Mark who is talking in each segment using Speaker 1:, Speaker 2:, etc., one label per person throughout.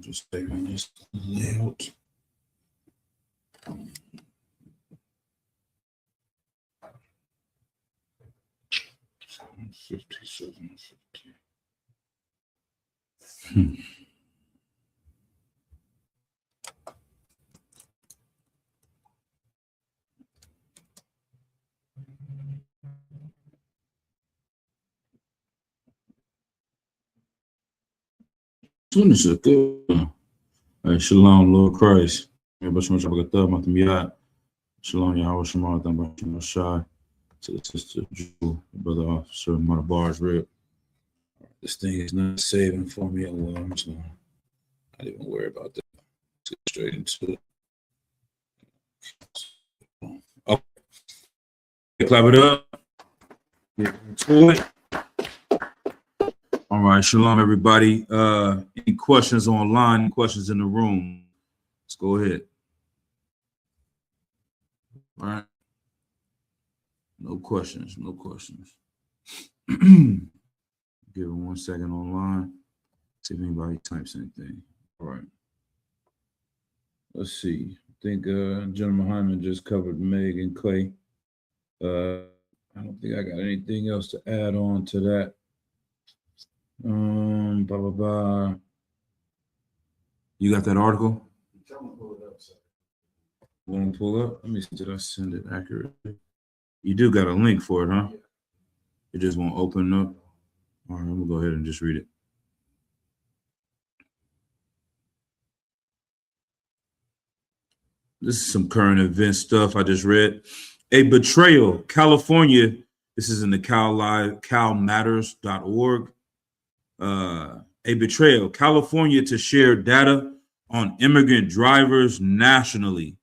Speaker 1: Just saving this layout. This is good. Shalom, Lord Christ. Shalom, Yahweh Shema, Shai. To the sister Jew, brother officer, Mother Bars Rip. This thing is not saving for me. Well, I'm just not even worry about that. Let's get straight into it. Okay. Clap it up. Get into it. All right, shalom, everybody. Any questions online? Any questions in the room? Let's go ahead. All right. No questions. No questions. Give it 1 second online. See if anybody types anything. All right. Let's see. I think Gentleman Hyman just covered Meg and Clay. I don't think I got anything else to add on to that. Blah blah blah. You got that article? Pull it up, sir. Want to pull up? Let me see. Did I send it accurately? You do got a link for it, huh? Yeah. It just won't open up. All right, I'm gonna go ahead and just read it. This is some current event stuff I just read. A betrayal. California. This is in the calmatters.org. A betrayal. California to share data on immigrant drivers nationally.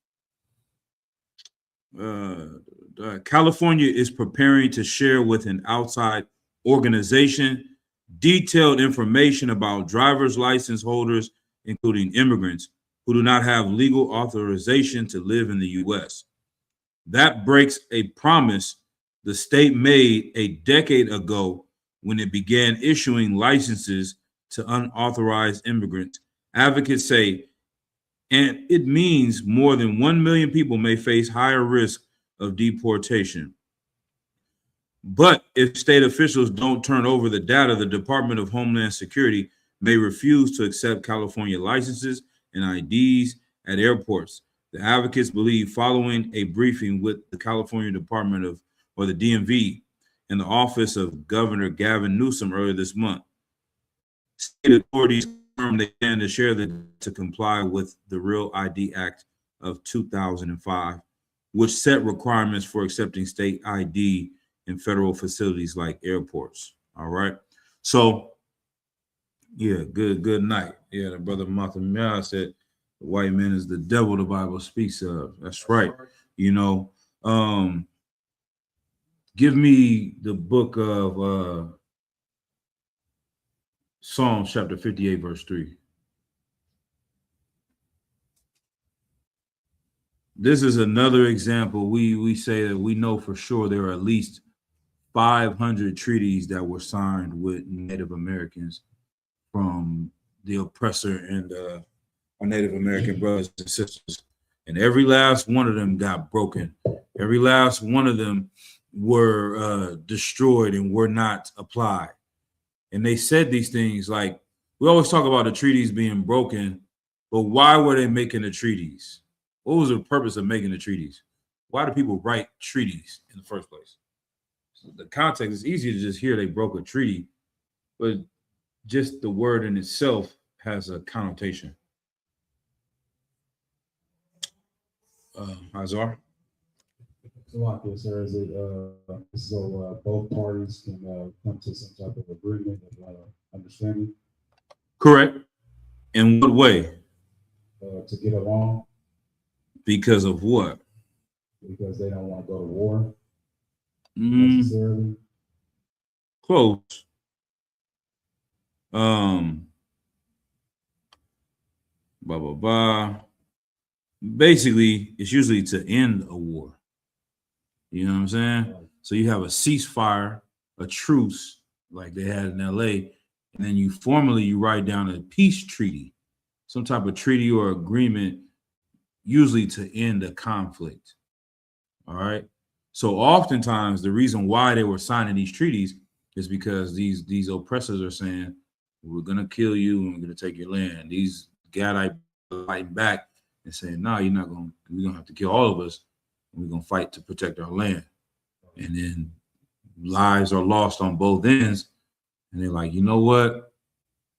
Speaker 1: California is preparing to share with an outside organization detailed information about driver's license holders, including immigrants who do not have legal authorization to live in the U.S. That breaks a promise the state made a decade ago when it began issuing licenses to unauthorized immigrants. Advocates say, and it means more than 1 million people may face higher risk of deportation. But if state officials don't turn over the data, the Department of Homeland Security may refuse to accept California licenses and IDs at airports. The advocates believe, following a briefing with the California Department of, or the DMV, and the office of Governor Gavin Newsom earlier this month, state authorities confirmed they plan to share to comply with the Real ID Act of 2005, which set requirements for accepting state ID in federal facilities like airports. All right. So, yeah, good night. Yeah, the brother Martha Mia said the white man is the devil the Bible speaks of. That's right. You know, give me the book of Psalms chapter 58, verse 3. This is another example. We say that we know for sure there are at least 500 treaties that were signed with Native Americans from the oppressor and our Native American brothers and sisters. And every last one of them got broken. Every last one of them were destroyed and were not applied. And they said these things like, we always talk about the treaties being broken, but why were they making the treaties? What was the purpose of making the treaties? Why do people write treaties in the first place? So the context is easy to just hear they broke a treaty, but just the word in itself has a connotation. Hazar?
Speaker 2: So like this, sir, is it so both parties can come to some type of agreement of understanding?
Speaker 1: Correct. In what way?
Speaker 2: To get along.
Speaker 1: Because of what?
Speaker 2: Because they don't want to go to war necessarily.
Speaker 1: Close. Blah blah blah. Basically, it's usually to end a war. You know what I'm saying? Right. So you have a ceasefire, a truce, like they had in LA, and then you formally write down a peace treaty. some type of treaty or agreement, usually to end a conflict. All right. So oftentimes the reason why they were signing these treaties is because these oppressors are saying, we're gonna kill you and we're gonna take your land. These Gadites fighting back and saying, no, you're not gonna, we're gonna have to kill all of us. We're gonna fight to protect our land. And then lives are lost on both ends. And they're like, you know what?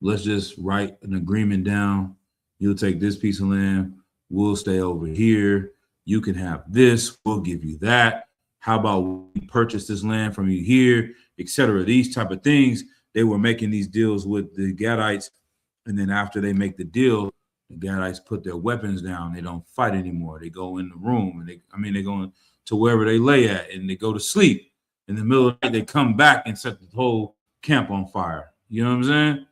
Speaker 1: Let's just write an agreement down. You'll take this piece of land. We'll stay over here. You can have this. We'll give you that. How about we purchase this land from you here, etc. These type of things. They were making these deals with the Gadites. And then after they make the deal, the Gadites put their weapons down. They don't fight anymore. They go in the room and they go to wherever they lay at and they go to sleep. In the middle of the night, they come back and set the whole camp on fire. You know what I'm saying?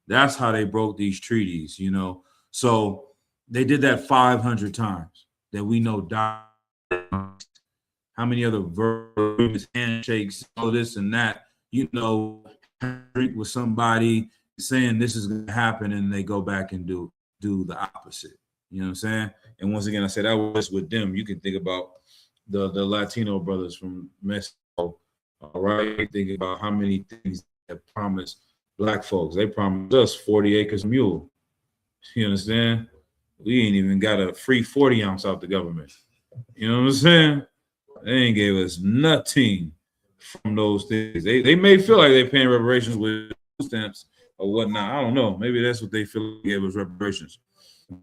Speaker 1: That's how they broke these treaties, you know. So they did that 500 times that we know died. How many other verbs, handshakes, all this and that, you know, drink with somebody saying this is going to happen and they go back and do the opposite. You know what I'm saying? And once again, I said that was with them. You can think about the Latino brothers from Mexico. All right. Think about how many things they promised black folks. They promised us 40 acres of mule. You understand? We ain't even got a free 40 ounce out the government. You know what I'm saying? They ain't gave us nothing from those things. They may feel like they're paying reparations with stamps or whatnot. I don't know. Maybe that's what they feel like gave us reparations.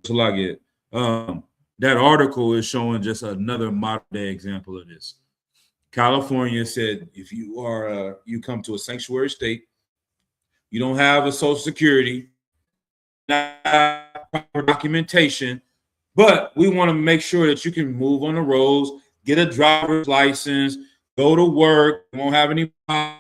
Speaker 1: So I get that article is showing just another modern day example of this. California said if you are you come to a sanctuary state, you don't have a social security, not proper documentation, but we want to make sure that you can move on the roads, get a driver's license, go to work, you won't have any problems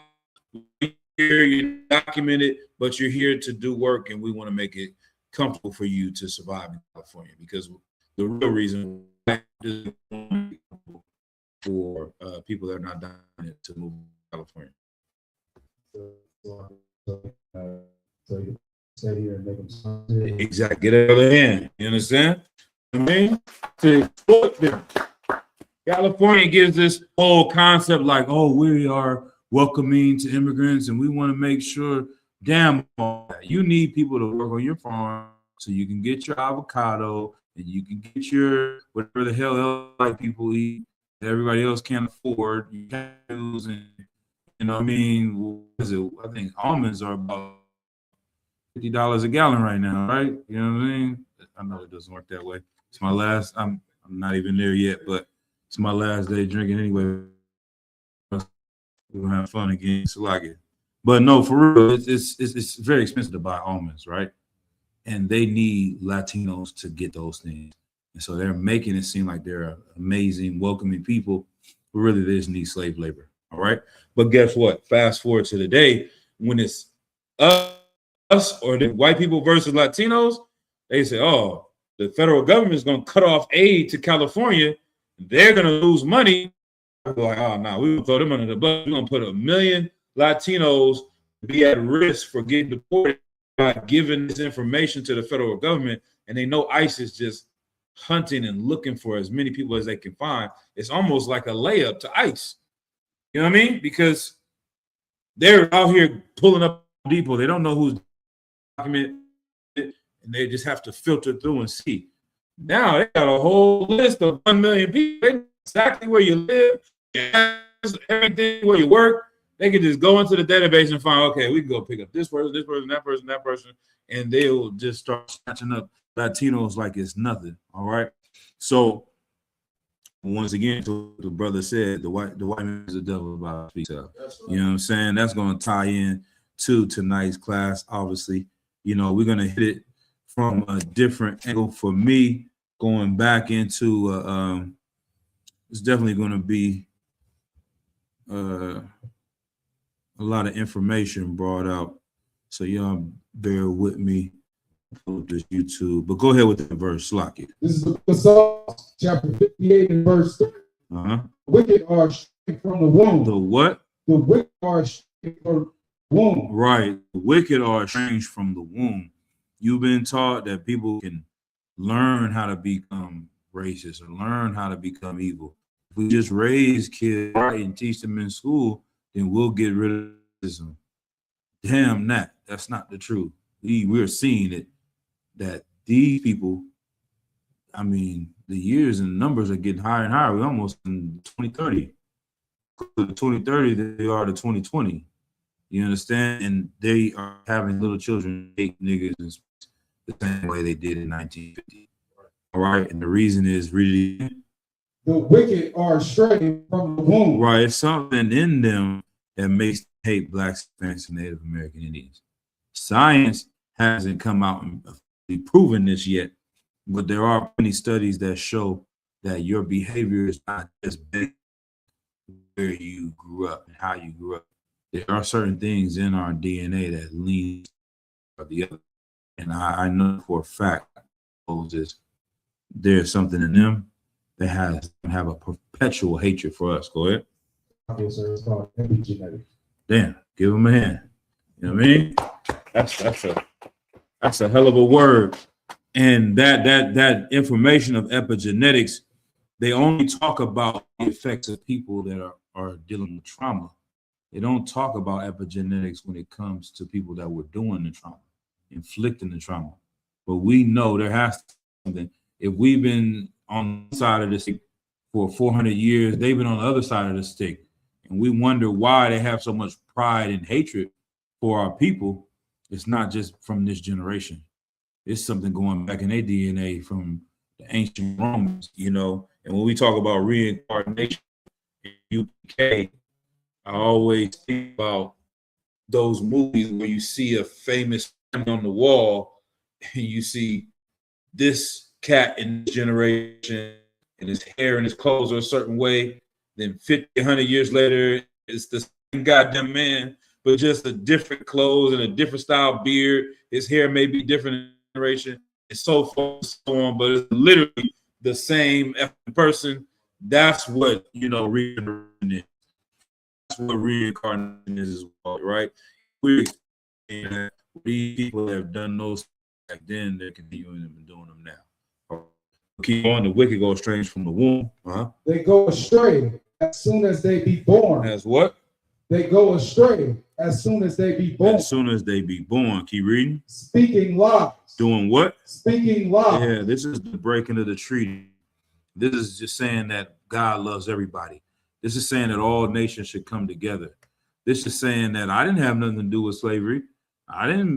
Speaker 1: here, you're documented, but you're here to do work, and we want to make it comfortable for you to survive in California, because the real reason for people that are not documented to move to California.
Speaker 2: Stay here and make them
Speaker 1: exactly. Get out of the hand. You understand? I mean, to exploit them. California gives this whole concept like, oh, we are welcoming to immigrants and we want to make sure, damn, you need people to work on your farm so you can get your avocado and you can get your whatever the hell else like people eat that everybody else can't afford. You can't use, and you know what I mean? What is it? I think almonds are about $50 a gallon right now, right? You know what I mean? I know it doesn't work that way. It's my last, I'm not even there yet, but it's my last day drinking anyway. We're gonna have fun again, so like it. But no, for real, it's very expensive to buy almonds, right? And they need Latinos to get those things. And so they're making it seem like they're amazing, welcoming people, but really they just need slave labor. All right. But guess what? Fast forward to the day when it's us or the white people versus Latinos, they say, oh, the federal government is going to cut off aid to California. They're going to lose money. Like, oh, no, we're going to throw them under the bus. We're going to put 1 million Latinos be at risk for getting deported by giving this information to the federal government. And they know ICE is just hunting and looking for as many people as they can find. It's almost like a layup to ICE. You know what I mean? Because they're out here pulling up Depot. They don't know who's documented, and they just have to filter through and see. Now they got a whole list of 1 million people. They know exactly where you live, everything where you work. They can just go into the database and find, okay, we can go pick up this person, that person, and they'll just start snatching up Latinos like it's nothing. All right. So once again, the brother said, the white man is the devil about speaks up. You know what I'm saying? That's going to tie in to tonight's class. Obviously, you know, we're going to hit it from a different angle. For me, going back into it's definitely going to be a lot of information brought out. So y'all bear with me. This YouTube, but go ahead with the verse, lock it.
Speaker 2: This is the book of Psalms, chapter 58 and verse 3. The wicked are stricken from the womb.
Speaker 1: The what?
Speaker 2: The wicked are stricken from the womb.
Speaker 1: Right. The wicked are estranged from the womb. You've been taught that people can learn how to become racist or learn how to become evil. If we just raise kids right and teach them in school, then we'll get rid of racism. Damn that. That's not the truth. We're seeing it that these people, I mean, the years and numbers are getting higher and higher. We're almost in 2030. The 2030 they are to 2020. You understand? And they are having little children hate niggas the same way they did in 1950. All right. And the reason is really
Speaker 2: The wicked are straying from the womb.
Speaker 1: right. It's something in them that makes them hate blacks, Hispanics, and Native American Indians. Science hasn't come out and proven this yet, but there are many studies that show that your behavior is not just based where you grew up and how you grew up. There are certain things in our DNA that lean to the other. And I know for a fact there's something in them that have a perpetual hatred for us. Go ahead.
Speaker 2: Okay, sir, it's called epigenetics.
Speaker 1: Damn, give them a hand. You know what I mean? That's a hell of a word. And that information of epigenetics, they only talk about the effects of people that are dealing with trauma. They don't talk about epigenetics when it comes to people that were doing the trauma, inflicting the trauma. But we know there has to be something. If we've been on the side of the stick for 400 years, they've been on the other side of the stick. And we wonder why they have so much pride and hatred for our people. It's not just from this generation. It's something going back in their DNA from the ancient Romans, you know. And when we talk about reincarnation in UK, I always think about those movies where you see a famous family on the wall and you see this cat in this generation and his hair and his clothes are a certain way. Then 50, 100 years later, it's the same goddamn man, but just a different clothes and a different style beard. His hair may be different in generation and so forth and so on, but it's literally the same person. That's what, reincarnation is. That's what reincarnation is as well, right? These people have done those back then, they're continuing them and doing them now. Keep on, the wicked go strange from the womb.
Speaker 2: They go astray as soon as they be born.
Speaker 1: As what?
Speaker 2: They go astray as soon as they be born.
Speaker 1: As soon as they be born. Keep reading.
Speaker 2: Speaking lies.
Speaker 1: Doing what?
Speaker 2: Speaking lies.
Speaker 1: Yeah, this is the breaking of the treaty. This is just saying that God loves everybody. This is saying that all nations should come together. This is saying that I didn't have nothing to do with slavery. I didn't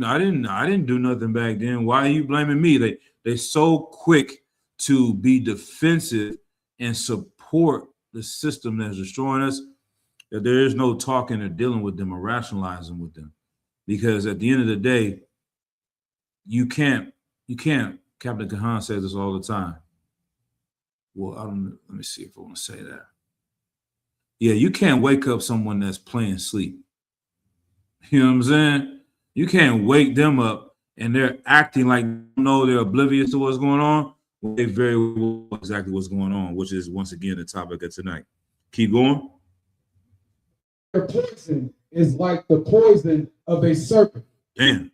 Speaker 1: do nothing back then. Why are you blaming me? They're so quick to be defensive and support the system that's destroying us that there is no talking or dealing with them or rationalizing with them. Because at the end of the day, you can't, Captain Kahan says this all the time. Well, let me see if I want to say that. Yeah, you can't wake up someone that's playing sleep. You know what I'm saying? You can't wake them up and they're acting like they're oblivious to what's going on. Well, they very well know exactly what's going on, which is once again the topic of tonight. Keep going.
Speaker 2: Their poison is like the poison of a serpent.
Speaker 1: Damn.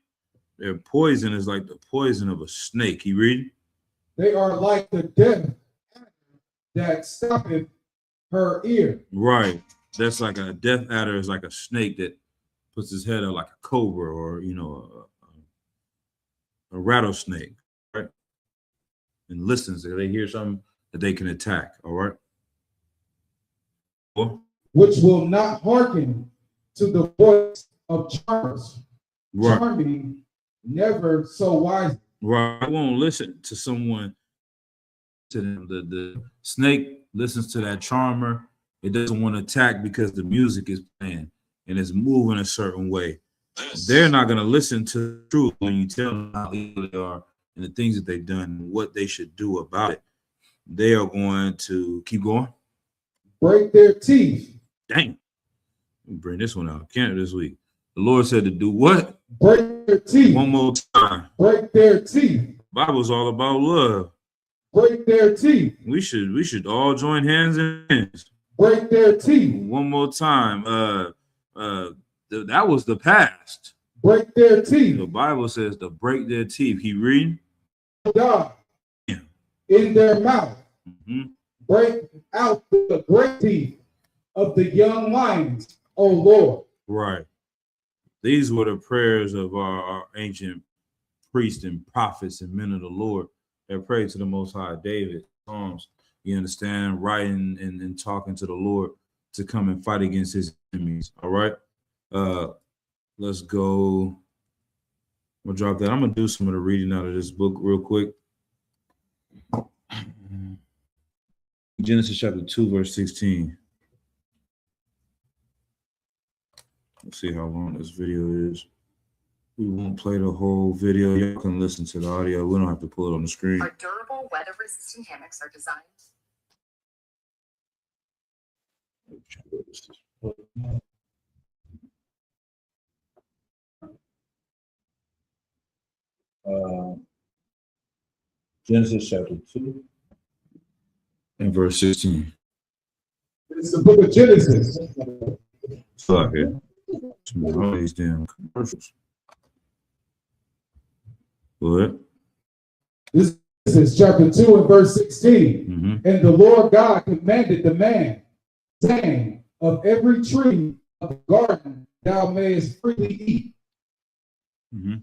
Speaker 1: Their poison is like the poison of a snake. You read?
Speaker 2: They are like the death that stoppeth her ear.
Speaker 1: Right. That's like a death adder is like a snake that puts his head up like a cobra or, a rattlesnake, right? And listens if they hear something that they can attack, all right? Well,
Speaker 2: which will not hearken to the voice of charmers.
Speaker 1: right.
Speaker 2: Charming, never so wise.
Speaker 1: Right. I won't listen to someone, to them. The snake listens to that charmer. It doesn't want to attack because the music is playing and it's moving a certain way. They're not going to listen to the truth when you tell them how evil they are and the things that they've done and what they should do about it. They are going to keep going.
Speaker 2: Break their teeth.
Speaker 1: Dang. Bring this one out. Can't this week. The Lord said to do what?
Speaker 2: Break their teeth.
Speaker 1: One more time.
Speaker 2: Break their teeth.
Speaker 1: The Bible's all about love.
Speaker 2: Break their teeth.
Speaker 1: We should all join hands in hands.
Speaker 2: Break their teeth.
Speaker 1: One more time. That was the past.
Speaker 2: break their
Speaker 1: The
Speaker 2: teeth,
Speaker 1: Bible says to break their teeth. He reading?
Speaker 2: God,
Speaker 1: Yeah.
Speaker 2: in their mouth,
Speaker 1: Mhm.
Speaker 2: break out the great teeth of the young lions, O Lord.
Speaker 1: Right. These were the prayers of our ancient priests and prophets and men of the Lord that prayed to the Most High. David, Psalms, you understand, writing and talking to the Lord to come and fight against his enemies. All right. Let's go. We'll drop that. I'm gonna do some of the reading out of this book real quick. Genesis chapter 2, verse 16. Let's see how long this video is. We won't play the whole video. Y'all can listen to the audio. We don't have to pull it on the screen.
Speaker 3: Our durable, weather-resistant hammocks are designed.
Speaker 1: Genesis chapter 2 and verse 16.
Speaker 2: It's the book of Genesis.
Speaker 1: Fuck it. All these damn commercials. What?
Speaker 2: This is chapter 2 and verse 16.
Speaker 1: Mm-hmm.
Speaker 2: And the Lord God commanded the man, saying, of every tree of the garden thou mayest freely eat,
Speaker 1: Mm-hmm.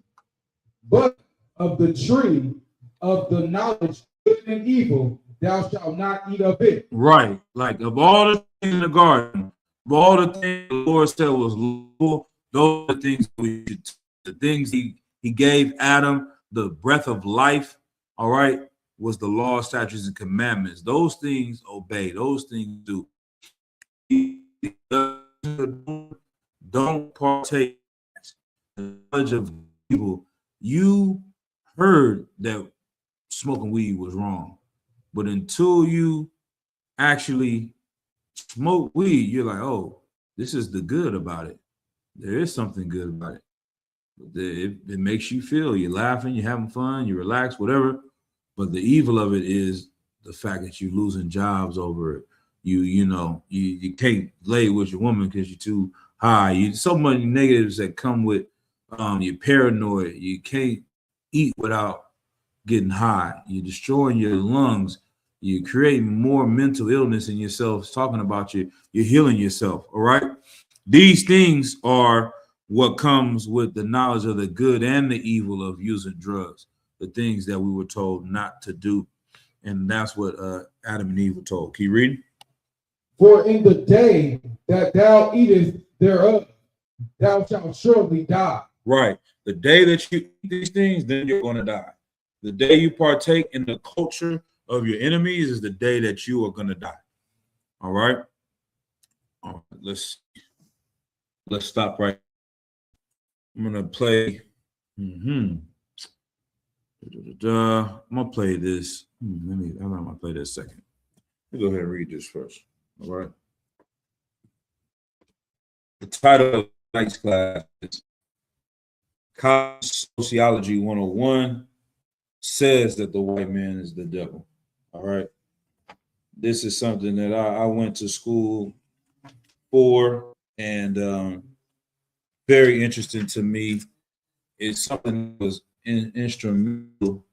Speaker 2: but of the tree of the knowledge of good and evil thou shalt not eat of it.
Speaker 1: Right. Like of all the things in the garden, of all the things the Lord said was lawful, those are the things the things he gave Adam, the breath of life, all right, was the law, statutes, and commandments. Those things obey, those things do. Don't partake in the knowledge of evil. You heard that smoking weed was wrong, but until you actually smoke weed, you're like, oh, this is the good about it. There is something good about it. It makes you feel you're laughing, you're having fun, you relax, whatever. But the evil of it is the fact that you're losing jobs over it. You can't lay with your woman because you're too high. You so many negatives that come with you're paranoid. You can't eat without getting high. You're destroying your lungs. You're creating more mental illness in yourself. Talking about you're healing yourself. All right. These things are what comes with the knowledge of the good and the evil of using drugs, the things that we were told not to do. And that's what Adam and Eve were told. Keep reading.
Speaker 2: For in the day that thou eatest thereof, thou shalt surely die.
Speaker 1: Right. The day that you eat these things, then you're going to die. The day you partake in the culture of your enemies is the day that you are going to die. All right. All right. Let's stop right. I'm going to play. I'm going to play this. I'm going to play this second. Let me go ahead and read this first. All right. The title of tonight's class is College Sociology 101 says that the white man is the devil. All right. This is something that I went to school for, and very interesting to me. It's something that was instrumental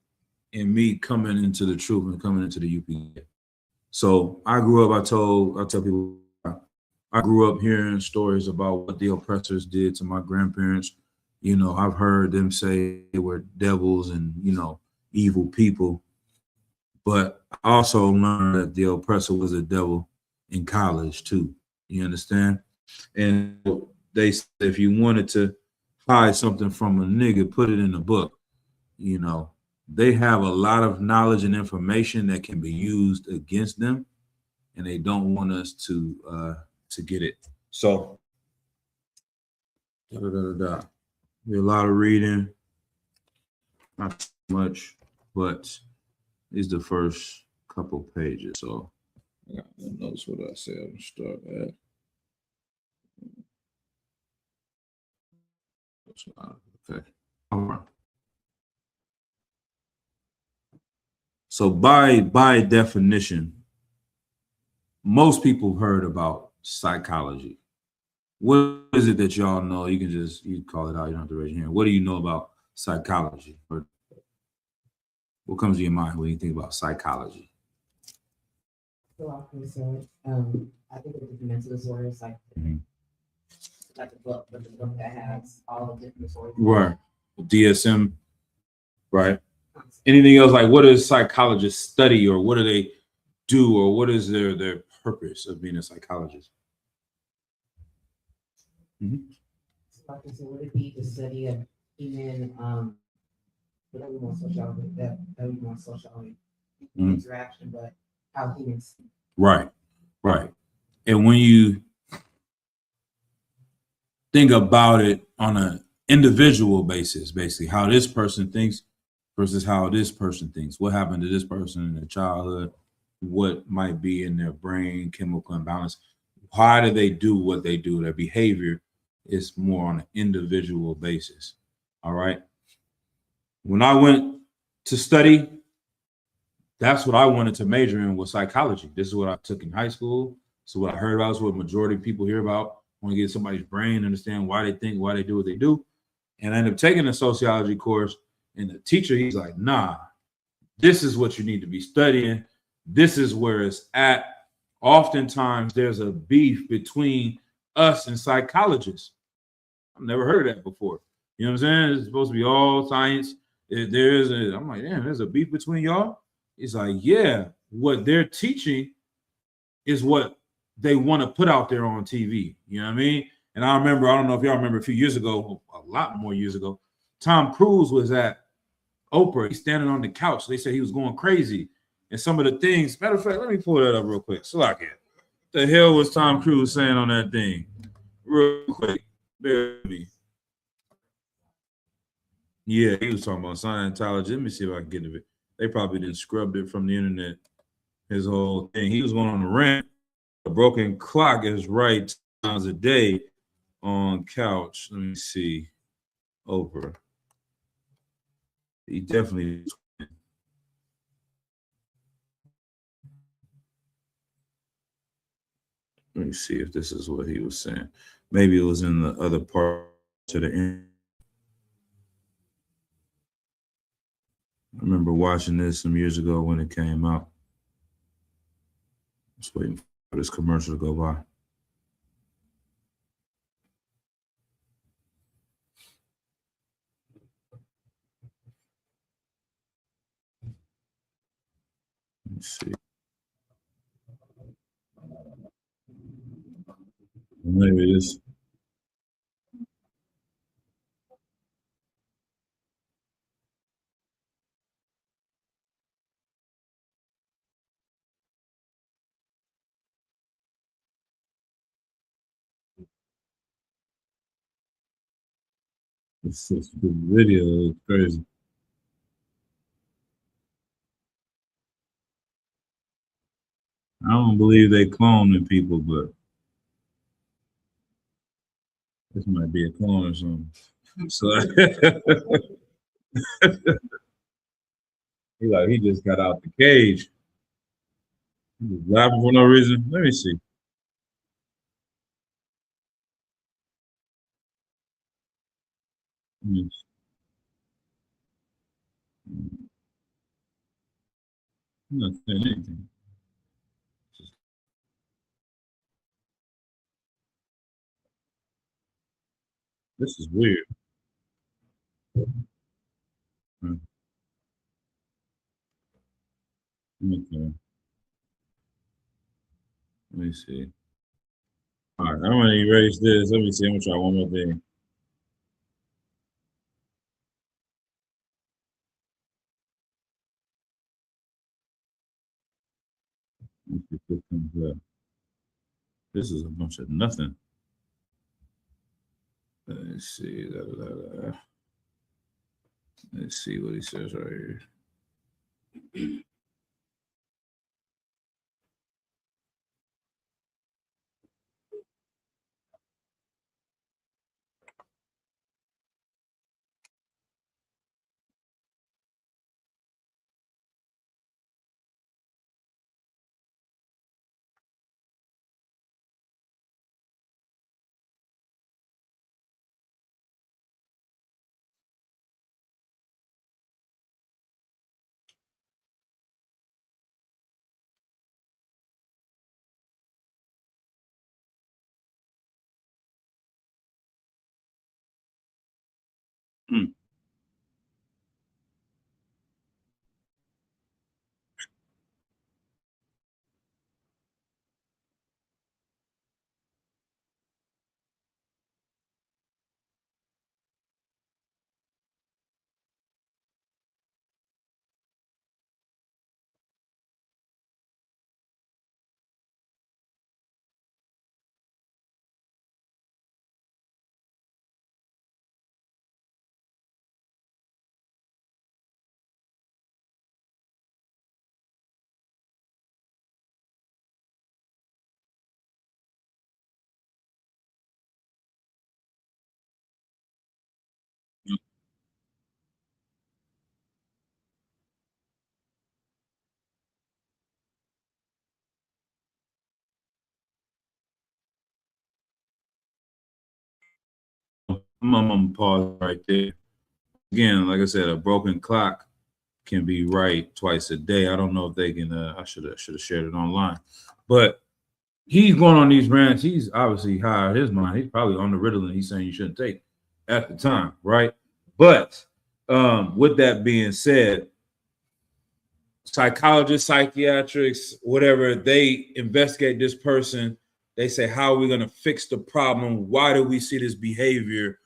Speaker 1: in me coming into the truth and coming into the UPA. So I grew up, I tell people, I grew up hearing stories about what the oppressors did to my grandparents. You know, I've heard them say they were devils and, evil people. But I also learned that the oppressor was a devil in college too. You understand? And they said if you wanted to hide something from a nigga, put it in a book. They have a lot of knowledge and information that can be used against them, and they don't want us to get it. So be a lot of reading, not too much, but it's the first couple pages. So I got the notes. What I say? I'm gonna start at. Okay. All right. So by definition, most people heard about psychology. what is it that y'all know? You can just you call it out. You don't have to raise your hand. What do you know about psychology? Or what comes to your mind when you think about psychology?
Speaker 4: So I can say, I think of different mental disorders,
Speaker 1: Mhm.
Speaker 4: like the book that has all the different disorders.
Speaker 1: Right. DSM, right? Anything else like what does psychologists study or what do they do or what is their purpose of being a psychologist?
Speaker 4: So I can say, would it be the study of human, whatever we want sociology, that we want sociology
Speaker 1: Mhm.
Speaker 4: interaction, but how humans.
Speaker 1: Right, right. And when you think about it on an individual basis, basically how this person thinks versus how this person thinks, what happened to this person in their childhood, what might be in their brain, chemical imbalance, why do they do what they do, their behavior is more on an individual basis. All right. When I went to study, that's what I wanted to major in was psychology. This is what I took in high school. So what I heard about is what majority of people hear about. Want to get somebody's brain, understand why they think, why they do what they do. And I ended up taking a sociology course, and the teacher, he's like, nah, this is what you need to be studying. This is where it's at. Oftentimes there's a beef between us and psychologists. I've never heard of that before. You know what I'm saying? It's supposed to be all science. I'm like, damn, there's a beef between y'all. It's like, yeah, what they're teaching is what they want to put out there on TV. You know what I mean? And I remember, I don't know if y'all remember a few years ago, a lot more years ago, Tom Cruise was at Oprah. He's standing on the couch. They said he was going crazy. And some of the things, matter of fact, let me pull that up real quick. So like it. The hell was Tom Cruise saying on that thing? Real quick. Bear with me. Yeah, he was talking about Scientology. Let me see if I can get it. They probably didn't scrubbed it from the internet. His whole thing. He was going on a rant. A broken clock is right 2 times a day on couch. Let me see. Oprah. He definitely. Let me see if this is what he was saying. Maybe it was in the other part to the end. I remember watching this some years ago when it came out. Just waiting for this commercial to go by. Let's see. Maybe this. This video is crazy. I don't believe they cloning people, but this might be a clone or something. So he just got out the cage. He was laughing for no reason. Let me see. Let me see. I'm not saying anything. This is weird. Hmm. Okay. Let me see. All right, I'm gonna erase this. Let me see. I'm gonna try one more thing. Let me see if this comes up. This is a bunch of nothing. Let's see. Let's see what he says right here. I'm gonna pause right there. Again, like I said, a broken clock can be right twice a day. I don't know if they can. I should have shared it online, but he's going on these rants. He's obviously high out of his mind. He's probably on the Ritalin. He's saying you shouldn't take at the time, right? But with that being said, psychologists, psychiatrists, whatever, they investigate this person. They say, how are we going to fix the problem? Why do we see this behavior?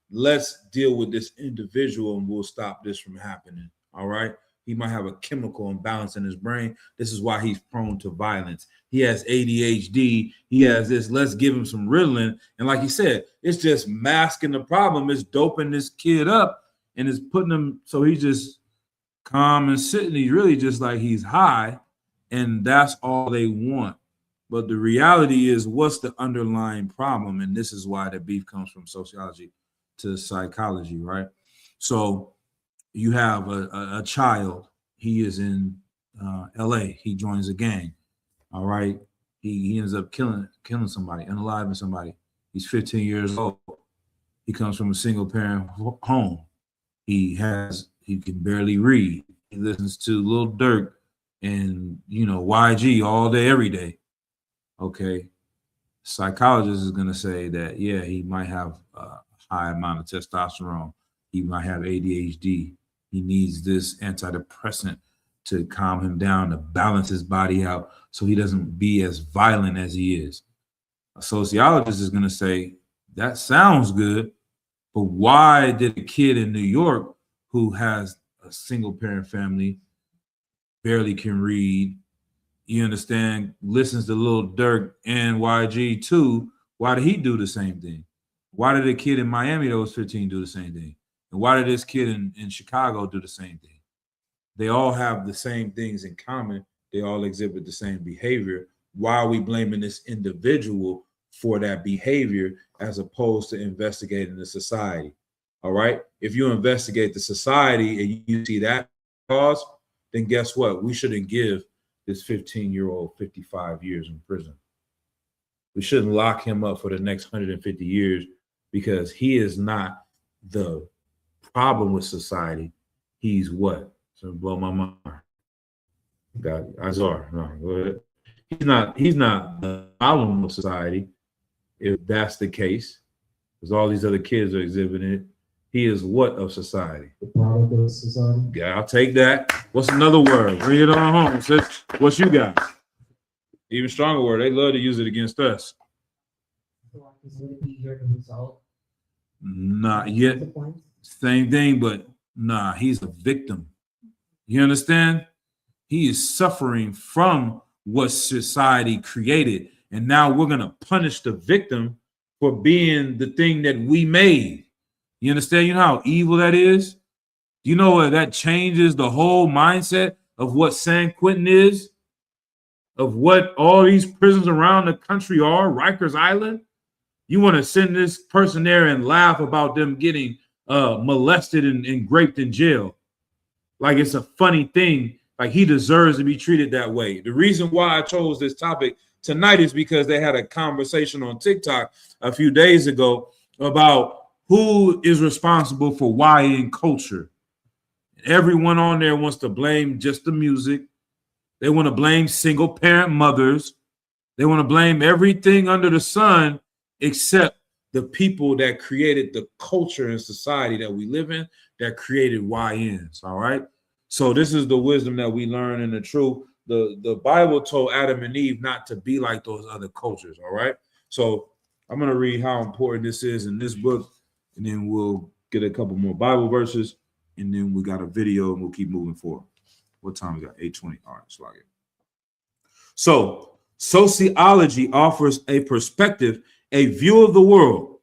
Speaker 1: Let's deal with this individual and we'll stop this from happening. All right. He might have a chemical imbalance in his brain. This is why he's prone to violence. He has ADHD. He has this. Let's give him some Ritalin. And like he said, it's just masking the problem. It's doping this kid up and it's putting him so he's just calm and sitting. He's really just like he's high, and that's all they want. But the reality is, what's the underlying problem? And this is why the beef comes from sociology to psychology, right? So you have a child. He is in LA. He joins a gang. All right. He ends up killing somebody, unaliving somebody. He's 15 years old. He comes from a single parent home. He can barely read. He listens to Lil Durk and YG all day, every day. Okay. Psychologist is gonna say that he might have a high amount of testosterone. He might have ADHD. He needs this antidepressant to calm him down, to balance his body out so he doesn't be as violent as he is. A sociologist is going to say, that sounds good, but why did a kid in New York who has a single parent family, barely can read, you understand, listens to Lil Durk and YG too, why did he do the same thing? Why did a kid in Miami that was 15 do the same thing? And why did this kid in Chicago do the same thing? They all have the same things in common. They all exhibit the same behavior. Why are we blaming this individual for that behavior as opposed to investigating the society? All right. If you investigate the society and you see that cause, then guess what? We shouldn't give this 15-year-old 55 years in prison. We shouldn't lock him up for the next 150 years because he is not the problem with society. He's what? So blow my mind. Got Azar. No, go ahead. He's not the problem with society, if that's the case, because all these other kids are exhibiting it. He is what of society?
Speaker 2: The product of society.
Speaker 1: Yeah, I'll take that. What's another word? Bring it on home. Sis. What you got? Even stronger word. They love to use it against us.
Speaker 4: So would it be here the result?
Speaker 1: Not yet.
Speaker 4: Consequence?
Speaker 1: Same thing, but nah, he's a victim. You understand? He is suffering from what society created. And now we're going to punish the victim for being the thing that we made. You understand? You know how evil that is? You know that changes the whole mindset of what San Quentin is, of what all these prisons around the country are, Rikers Island. You want to send this person there and laugh about them getting molested and raped in jail. Like it's a funny thing. Like he deserves to be treated that way. The reason why I chose this topic tonight is because they had a conversation on TikTok a few days ago about who is responsible for YN culture. Everyone on there wants to blame just the music. They want to blame single parent mothers. They want to blame everything under the sun except the people that created the culture and society that we live in, that created YNs. All right. So this is the wisdom that we learn in the truth. The Bible told Adam and Eve not to be like those other cultures. All right. So I'm going to read how important this is in this book, and then we'll get a couple more Bible verses, and then we got a video, and we'll keep moving forward. What time we got? 8:20. All right, let's log in. So sociology offers a perspective, a view of the world.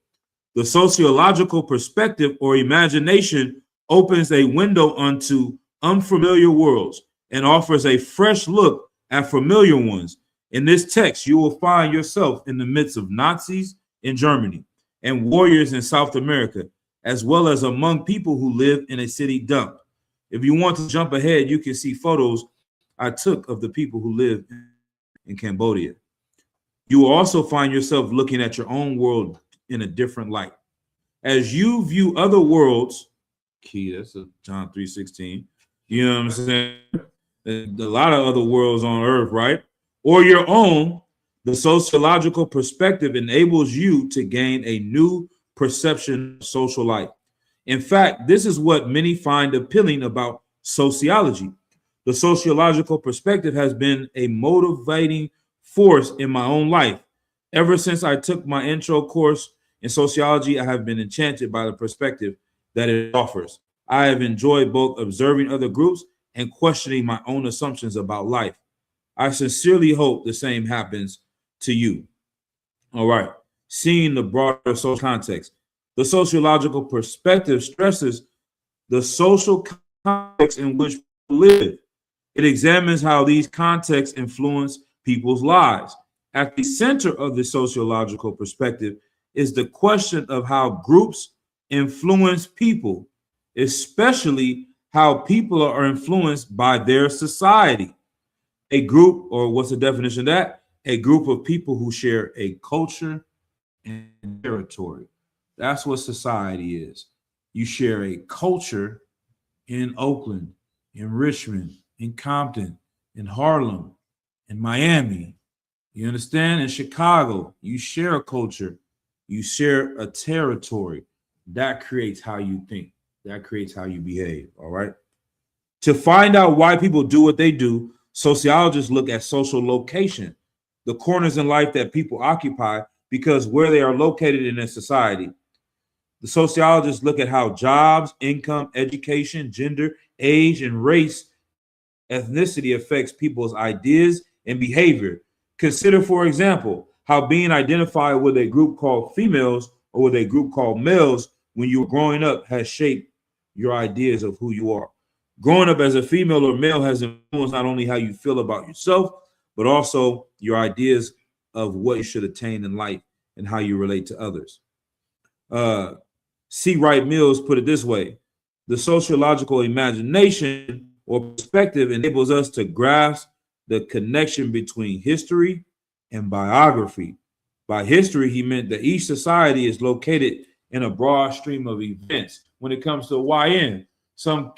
Speaker 1: The sociological perspective or imagination opens a window onto unfamiliar worlds and offers a fresh look at familiar ones. In this text, you will find yourself in the midst of Nazis in Germany and warriors in South America, as well as among people who live in a city dump. If you want to jump ahead, you can see photos I took of the people who live in Cambodia. You will also find yourself looking at your own world in a different light. As you view other worlds, that's a John 3:16, you know what I'm saying? A lot of other worlds on earth, right? Or your own, the sociological perspective enables you to gain a new perception of social life. In fact, this is what many find appealing about sociology. The sociological perspective has been a motivating force in my own life. Ever since I took my intro course in sociology, I have been enchanted by the perspective that it offers. I have enjoyed both observing other groups and questioning my own assumptions about life. I sincerely hope the same happens to you. All right. Seeing the broader social context. The sociological perspective stresses the social context in which we live. It examines how these contexts influence people's lives. At the center of the sociological perspective is the question of how groups influence people, especially how people are influenced by their society. A group, or what's the definition of that? A group of people who share a culture and territory. That's what society is. You share a culture in Oakland, in Richmond, in Compton, in Harlem, in Miami. You understand? In Chicago, you share a culture, you share a territory. That creates how you think. That creates how you behave. All right. To find out why people do what they do, sociologists look at social location, the corners in life that people occupy because where they are located in a society. The sociologists look at how jobs, income, education, gender, age, and race, ethnicity affects people's ideas and behavior. Consider, for example, how being identified with a group called females or with a group called males when you were growing up has shaped your ideas of who you are. Growing up as a female or male has influenced not only how you feel about yourself, but also your ideas of what you should attain in life and how you relate to others. C. Wright Mills put it this way: the sociological imagination or perspective enables us to grasp the connection between history and biography. By history, he meant that each society is located in a broad stream of events. When it comes to YN, some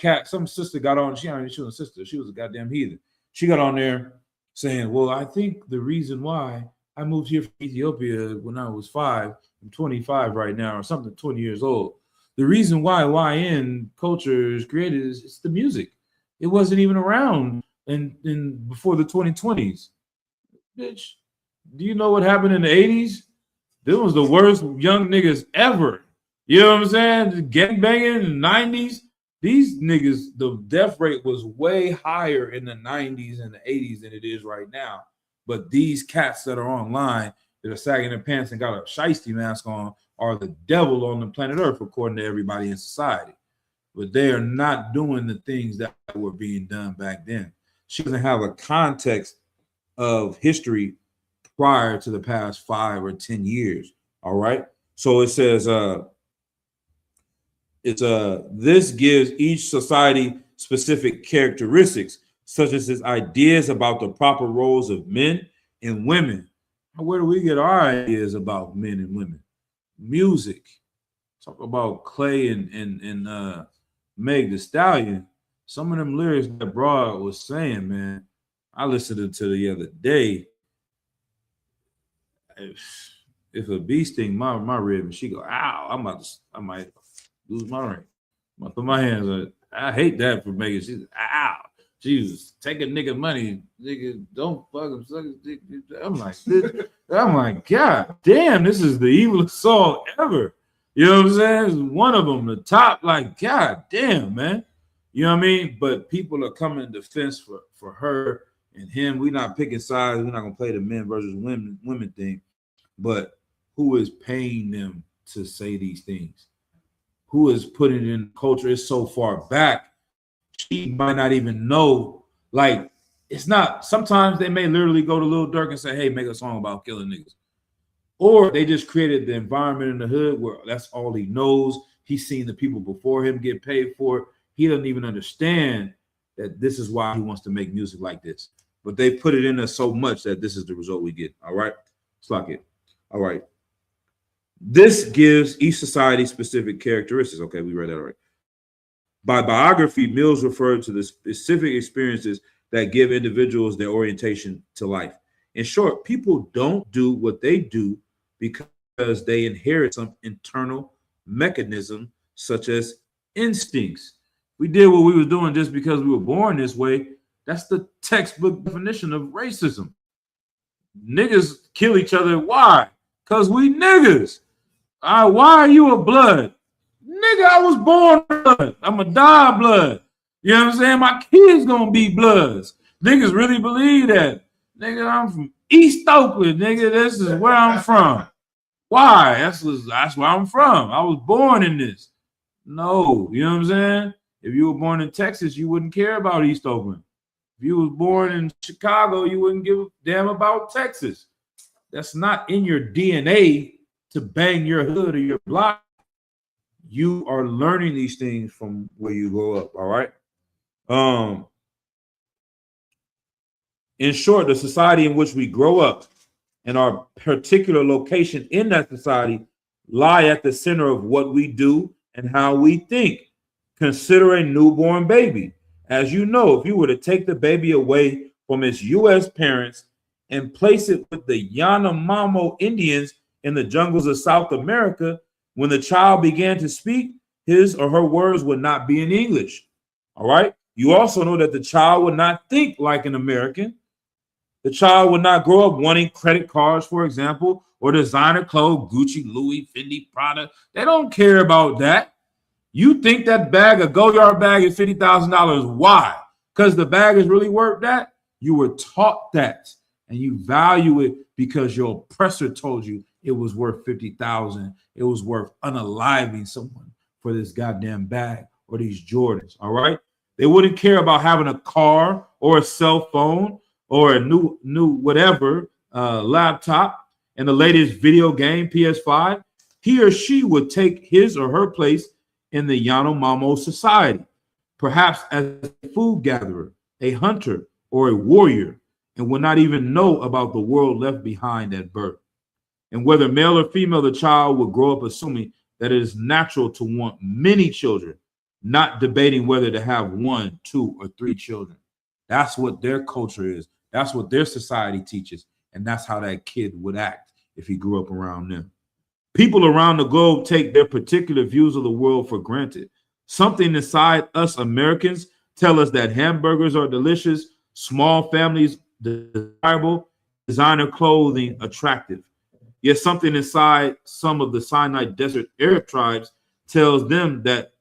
Speaker 1: sister got on, she was a sister, she was a goddamn heathen. She got on there saying, well, I think the reason why I moved here from Ethiopia when I was 5, I'm 25 right now, or something, 20 years old. The reason why YN culture is created is it's the music. It wasn't even around in before the 2020s. Bitch, do you know what happened in the 80s? This was the worst young niggas ever. You know what I'm saying? Gang banging in the 90s. These niggas, the death rate was way higher in the 90s and the 80s than it is right now. But these cats that are online that are sagging their pants and got a shiesty mask on are the devil on the planet Earth, according to everybody in society. But they are not doing the things that were being done back then. She doesn't have a context of history prior to the past 5 or 10 years. All right. So it says this gives each society specific characteristics, such as its ideas about the proper roles of men and women. Where do we get our ideas about men and women? Music. Talk about Clay and Meg Thee Stallion. Some of them lyrics that Broad was saying, man, I listened to the other day. if a bee sting my rib and she go, ow, I might lose my ring. I'm gonna put my hands on it. I hate that for Megan. She's ow. She was taking nigga money. Nigga, don't fuck him. Suck his dick. I'm like, God damn, this is the evilest song ever. You know what I'm saying? It's one of them, the top, like, God damn, man. You know what I mean? But people are coming in defense for her and him. We're not picking sides. We're not gonna play the men versus women thing. But who is paying them to say these things? Who is putting it in culture? It's so far back. She might not even know. Like, it's not. Sometimes they may literally go to Lil Durk and say, hey, make a song about killing niggas. Or they just created the environment in the hood where that's all he knows. He's seen the people before him get paid for it. He doesn't even understand that this is why he wants to make music like this. But they put it in there so much that this is the result we get. All right? It's like it. All right. This gives each society specific characteristics. Okay, we read that already. By biography, Mills referred to the specific experiences that give individuals their orientation to life. In short, people don't do what they do because they inherit some internal mechanism, such as instincts. We did what we were doing just because we were born this way. That's the textbook definition of racism. Niggas kill each other. Why? Because we niggas. Why are you a blood? Nigga, I was born blood. I'm a die blood. You know what I'm saying? My kids gonna be bloods. Niggas really believe that. Nigga, I'm from East Oakland. Nigga, this is where I'm from. Why? That's where I'm from. I was born in this. No, you know what I'm saying? If you were born in Texas, you wouldn't care about East Oakland. If you was born in Chicago, you wouldn't give a damn about Texas. That's not in your DNA to bang your hood or your block. You are learning these things from where you grow up, all right? In short, the society in which we grow up and our particular location in that society lie at the center of what we do and how we think. Consider a newborn baby. As you know, if you were to take the baby away from its U.S. parents and place it with the Yanomamo Indians in the jungles of South America, when the child began to speak, his or her words would not be in English. All right. You also know that the child would not think like an American. The child would not grow up wanting credit cards, for example, or designer clothes, Gucci, Louis, Fendi, Prada. They don't care about that. You think that bag, a Go-Yard bag, is $50,000. Why? Because the bag is really worth that? You were taught that, and you value it because your oppressor told you it was worth $50,000. It was worth unaliving someone for this goddamn bag or these Jordans, all right? They wouldn't care about having a car or a cell phone or a new whatever laptop and the latest video game, PS5. He or she would take his or her place in the Yanomamo society, perhaps as a food gatherer, a hunter, or a warrior, and would not even know about the world left behind at birth. And whether male or female, the child will grow up assuming that it is natural to want many children, not debating whether to have 1, 2, or 3 children. That's what their culture is. That's what their society teaches. And that's how that kid would act if he grew up around them. People around the globe take their particular views of the world for granted. Something inside us Americans tell us that hamburgers are delicious, small families desirable, designer clothing attractive. Yet something inside some of the Sinai Desert Arab tribes tells them that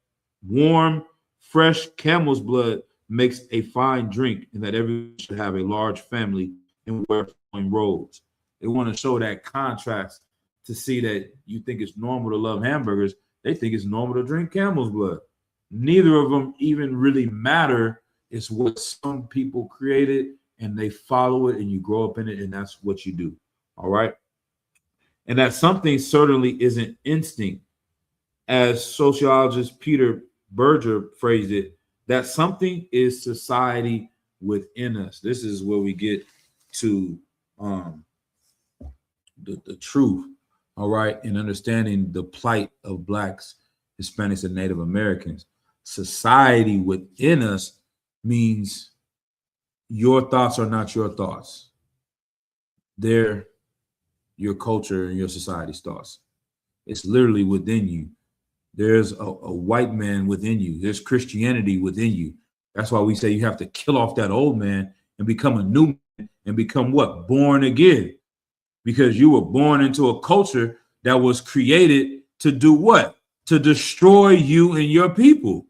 Speaker 1: warm, fresh camel's blood makes a fine drink and that everyone should have a large family and wear flowing robes. They want to show that contrast to see that you think it's normal to love hamburgers. They think it's normal to drink camel's blood. Neither of them even really matter. It's what some people created and they follow it and you grow up in it and that's what you do. All right. And that something certainly isn't instinct. As sociologist Peter Berger phrased it, that something is society within us. This is where we get to the truth, all right, and understanding the plight of Blacks, Hispanics, and Native Americans. Society within us means your thoughts are not your thoughts. They're your culture and your society starts. It's literally within you. There's a white man within you. There's Christianity within you. That's why we say you have to kill off that old man and become a new man and become what? Born again. Because you were born into a culture that was created to do what? To destroy you and your people.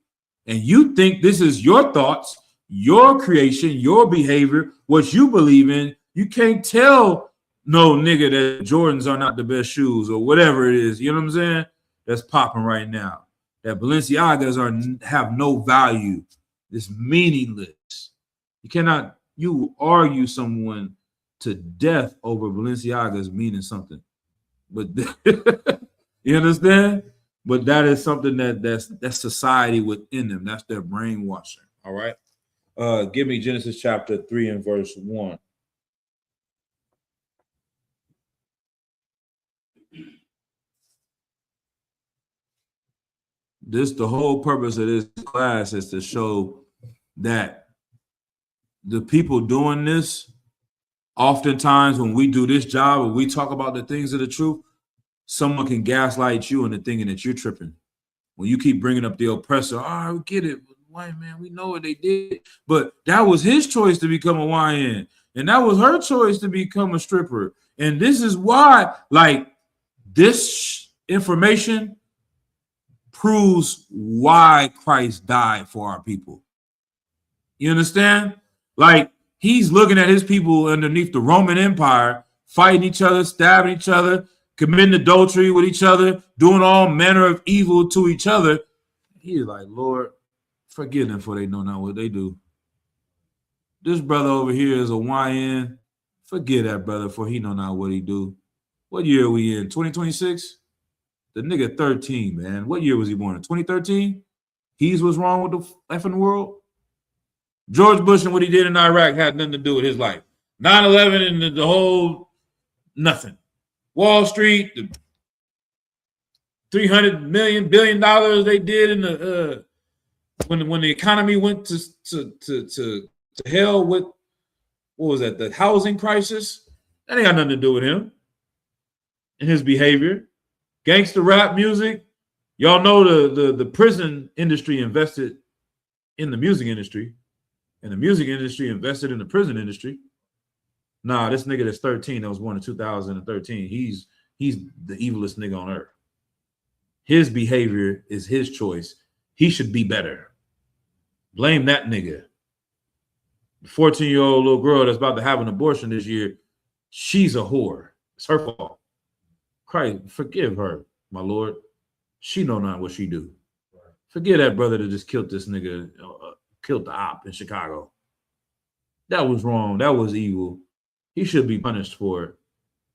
Speaker 1: And you think this is your thoughts, your creation, your behavior, what you believe in. You can't tell no nigga that Jordans are not the best shoes or whatever it is. You know what I'm saying? That's popping right now. That Balenciagas have no value. It's meaningless. You argue someone to death over Balenciagas meaning something. But you understand? But that is something that's society within them. That's their brainwashing. All right. Give me Genesis chapter 3 and verse 1. The whole purpose of this class is to show that the people doing this, oftentimes when we do this job and we talk about the things of the truth, someone can gaslight you into thinking that you're tripping. When you keep bringing up the oppressor, we get it, white man, we know what they did. But that was his choice to become a YN. And that was her choice to become a stripper. And this is why, like, this information proves why Christ died for our people. You understand? Like, he's looking at his people underneath the Roman Empire, fighting each other, stabbing each other, committing adultery with each other, doing all manner of evil to each other. He's like, Lord, forgive them for they know not what they do. This brother over here is a YN. Forgive that brother for he know not what he do. What year are we in? 2026? The nigga 13, man. What year was he born in? 2013? He's what's wrong with the effing world? George Bush and what he did in Iraq had nothing to do with his life. 9/11 and the whole nothing. Wall Street, the $300 billion they did in the when the economy went to hell with, what was that? The housing crisis. That ain't got nothing to do with him and his behavior. Gangster rap music. Y'all know the prison industry invested in the music industry, and the music industry invested in the prison industry. Nah, this nigga that's 13 that was born in 2013, he's the evilest nigga on earth. His behavior is his choice. He should be better. Blame that nigga. The 14-year-old little girl that's about to have an abortion this year, she's a whore. It's her fault. Christ, forgive her, my Lord. She know not what she do. Forgive that brother that just killed this nigga, killed the op in Chicago. That was wrong. That was evil. He should be punished for it.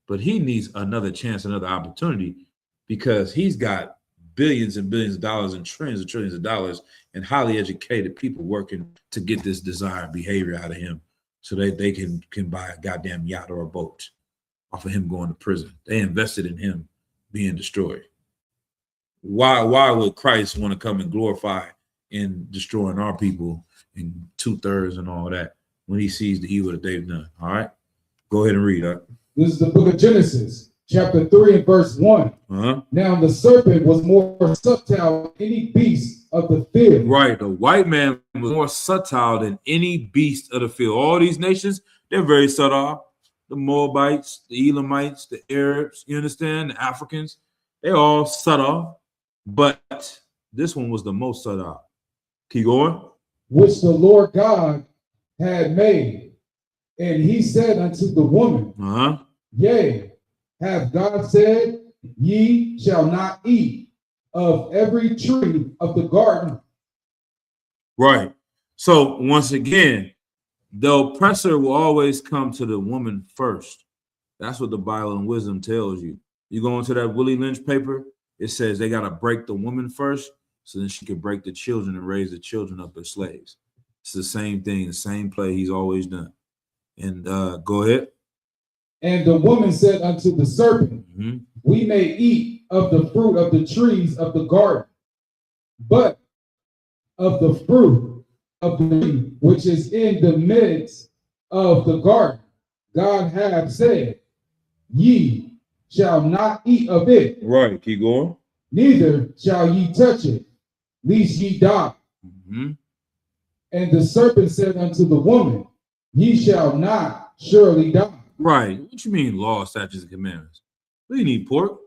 Speaker 1: But he needs another chance, another opportunity, because he's got billions and billions of dollars and trillions of dollars and highly educated people working to get this desired behavior out of him so that they can buy a goddamn yacht or a boat off of him going to prison. They invested in him being destroyed. Why would Christ want to come and glorify in destroying our people in 2/3 and all that when he sees the evil that they've done? All right, go ahead and read.
Speaker 2: This is the book of Genesis, chapter 3 and verse 1. Now the serpent was more subtle than any beast of the field. Right,
Speaker 1: the white man was more subtle than any beast of the field. All these nations, they're very subtle. The Moabites, the Elamites, the Arabs, you understand? The Africans, they're all subtle. But this one was the most subtle. Keep going.
Speaker 2: Which the Lord God had made. And he said unto the woman, Yea, hath God said, ye shall not eat of every tree of the garden.
Speaker 1: Right. So once again, the oppressor will always come to the woman first. That's what the Bible and wisdom tells you. You go into that Willie Lynch paper, it says they got to break the woman first so then she can break the children and raise the children up as slaves. It's the same thing, the same play he's always done. And go ahead.
Speaker 2: And the woman said unto the serpent, we may eat of the fruit of the trees of the garden, but of the fruit of the tree which is in the midst of the garden, God hath said, ye shall not eat of it.
Speaker 1: Right, keep going.
Speaker 2: Neither shall ye touch it, lest ye die.
Speaker 1: Mm-hmm.
Speaker 2: And the serpent said unto the woman, ye shall not surely die.
Speaker 1: Right. What you mean law, statutes, and commandments? What do you need, pork?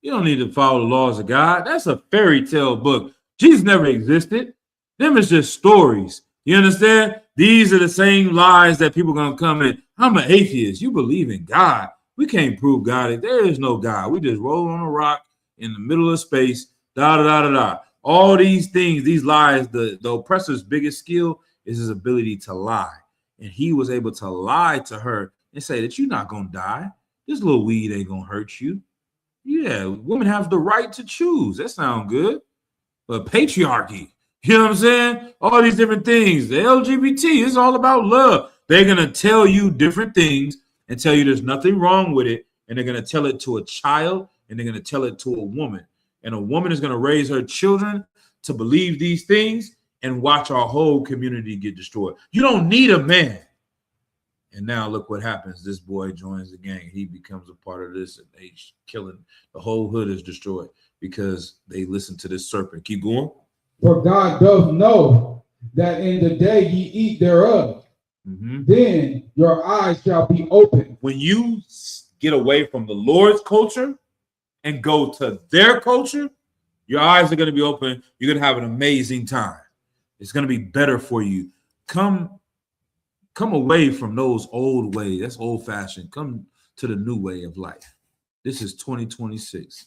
Speaker 1: You don't need to follow the laws of God. That's a fairy tale book. Jesus never existed. Them is just stories. You understand? These are the same lies that people are going to come in. I'm an atheist. You believe in God. We can't prove God. There is no God. We just roll on a rock in the middle of space. Da, da, da, da, da. All these things, these lies, the oppressor's biggest skill is his ability to lie. And he was able to lie to her and say that you're not going to die. This little weed ain't going to hurt you. Yeah, women have the right to choose. That sounds good. But patriarchy, you know what I'm saying? All these different things. The LGBT is all about love. They're going to tell you different things and tell you there's nothing wrong with it. And they're going to tell it to a child and they're going to tell it to a woman. And a woman is going to raise her children to believe these things and watch our whole community get destroyed. You don't need a man. And now look what happens. This boy joins the gang. He becomes a part of this and they killing. The whole hood is destroyed because they listen to this serpent. Keep going.
Speaker 2: For God doth know that in the day ye eat thereof, then your eyes shall be open.
Speaker 1: When you get away from the Lord's culture and go to their culture, your eyes are going to be open. You're going to have an amazing time. It's going to be better for you. Come away from those old ways. That's old fashioned. Come to the new way of life. This is 2026.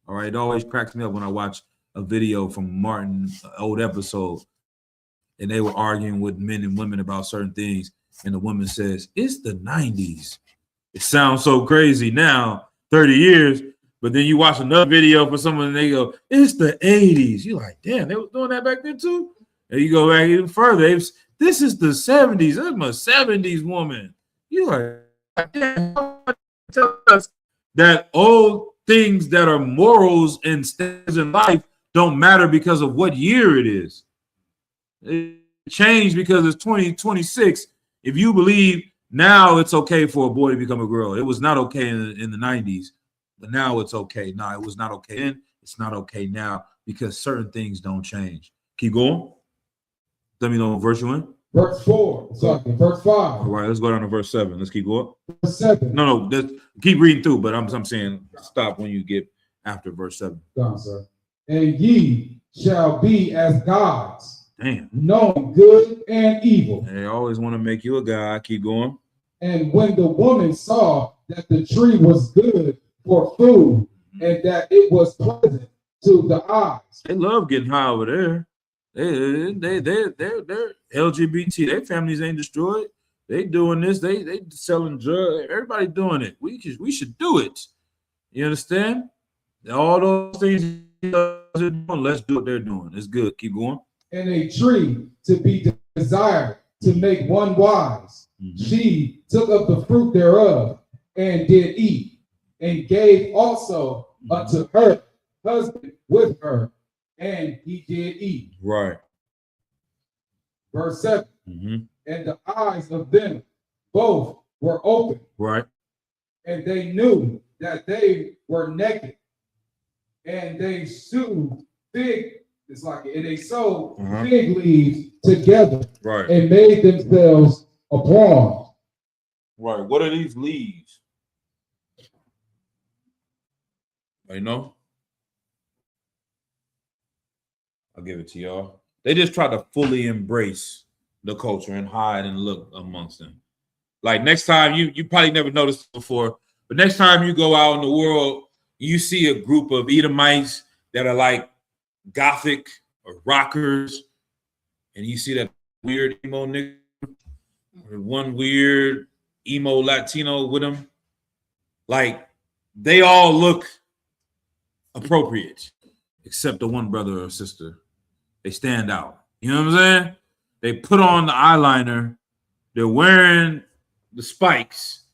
Speaker 1: All right. It always cracks me up when I watch a video from Martin, old episode, and they were arguing with men and women about certain things. And the woman says, it's the 90s. It sounds so crazy now, 30 years. But then you watch another video for someone and they go, it's the 80s. You're like, damn, they were doing that back then too? And you go back even further. This is the 70s. I'm a 70s woman. You're like, damn, tell us that old things that are morals and standards in life don't matter because of what year it is. It changed because it's 2026. If you believe now it's okay for a boy to become a girl, it was not okay in the 90s, but now it's okay. No, it was not okay then. It's not okay now because certain things don't change. Keep going. Let me know what verse you're in.
Speaker 2: Verse 4. Sorry, verse 5.
Speaker 1: All right, let's go down to verse 7. Let's keep going.
Speaker 2: Verse 7.
Speaker 1: No, keep reading through, but I'm saying stop when you get after verse 7.
Speaker 2: Down, sir. And ye shall be as gods,
Speaker 1: damn,
Speaker 2: knowing good and evil.
Speaker 1: They always want to make you a god. Keep going.
Speaker 2: And when the woman saw that the tree was good for food and that it was pleasant to the eyes.
Speaker 1: They love getting high over there. They're LGBT. Their families ain't destroyed. They doing this. They selling drugs. Everybody doing it. We should do it. You understand? All those things they're doing, let's do what they're doing. It's good. Keep going.
Speaker 2: And a tree to be desired to make one wise. She took of the fruit thereof and did eat, and gave also unto her husband with her, and he did eat.
Speaker 1: Right.
Speaker 2: Verse 7. And the eyes of them both were open.
Speaker 1: Right.
Speaker 2: And they knew that they were naked. And they sewed fig leaves together.
Speaker 1: Right.
Speaker 2: And made themselves a pond.
Speaker 1: Right. What are these leaves? You know? I'll give it to y'all. They just try to fully embrace the culture and hide and look amongst them. Like next time, you probably never noticed before, but next time you go out in the world, you see a group of Edomites that are like gothic or rockers, and you see that weird emo nigga, or one weird emo Latino with them. Like they all look appropriate, except the one brother or sister. They stand out. You know what I'm saying? They put on the eyeliner. They're wearing the spikes.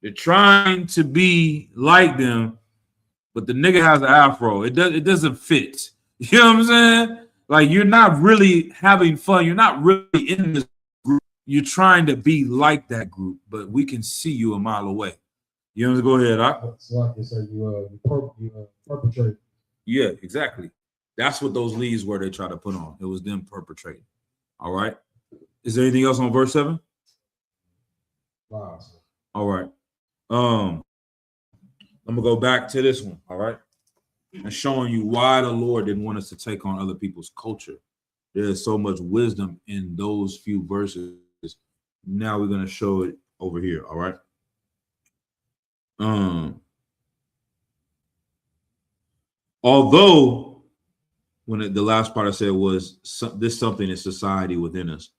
Speaker 1: They're trying to be like them, but the nigga has an afro. It doesn't fit. You know what I'm saying? Like you're not really having fun. You're not really in this group. You're trying to be like that group, but we can see you a mile away. You want to go ahead,
Speaker 2: So I can say you perpetrate.
Speaker 1: Yeah, exactly. That's what those leaves were they tried to put on. It was them perpetrating. All right. Is there anything else on verse 7?
Speaker 2: Wow.
Speaker 1: All right. I'm gonna go back to this one, all right, and showing you why the Lord didn't want us to take on other people's culture. There's so much wisdom in those few verses. Now we're gonna show it over here, all right. Although when the last part I said was this something in society within us.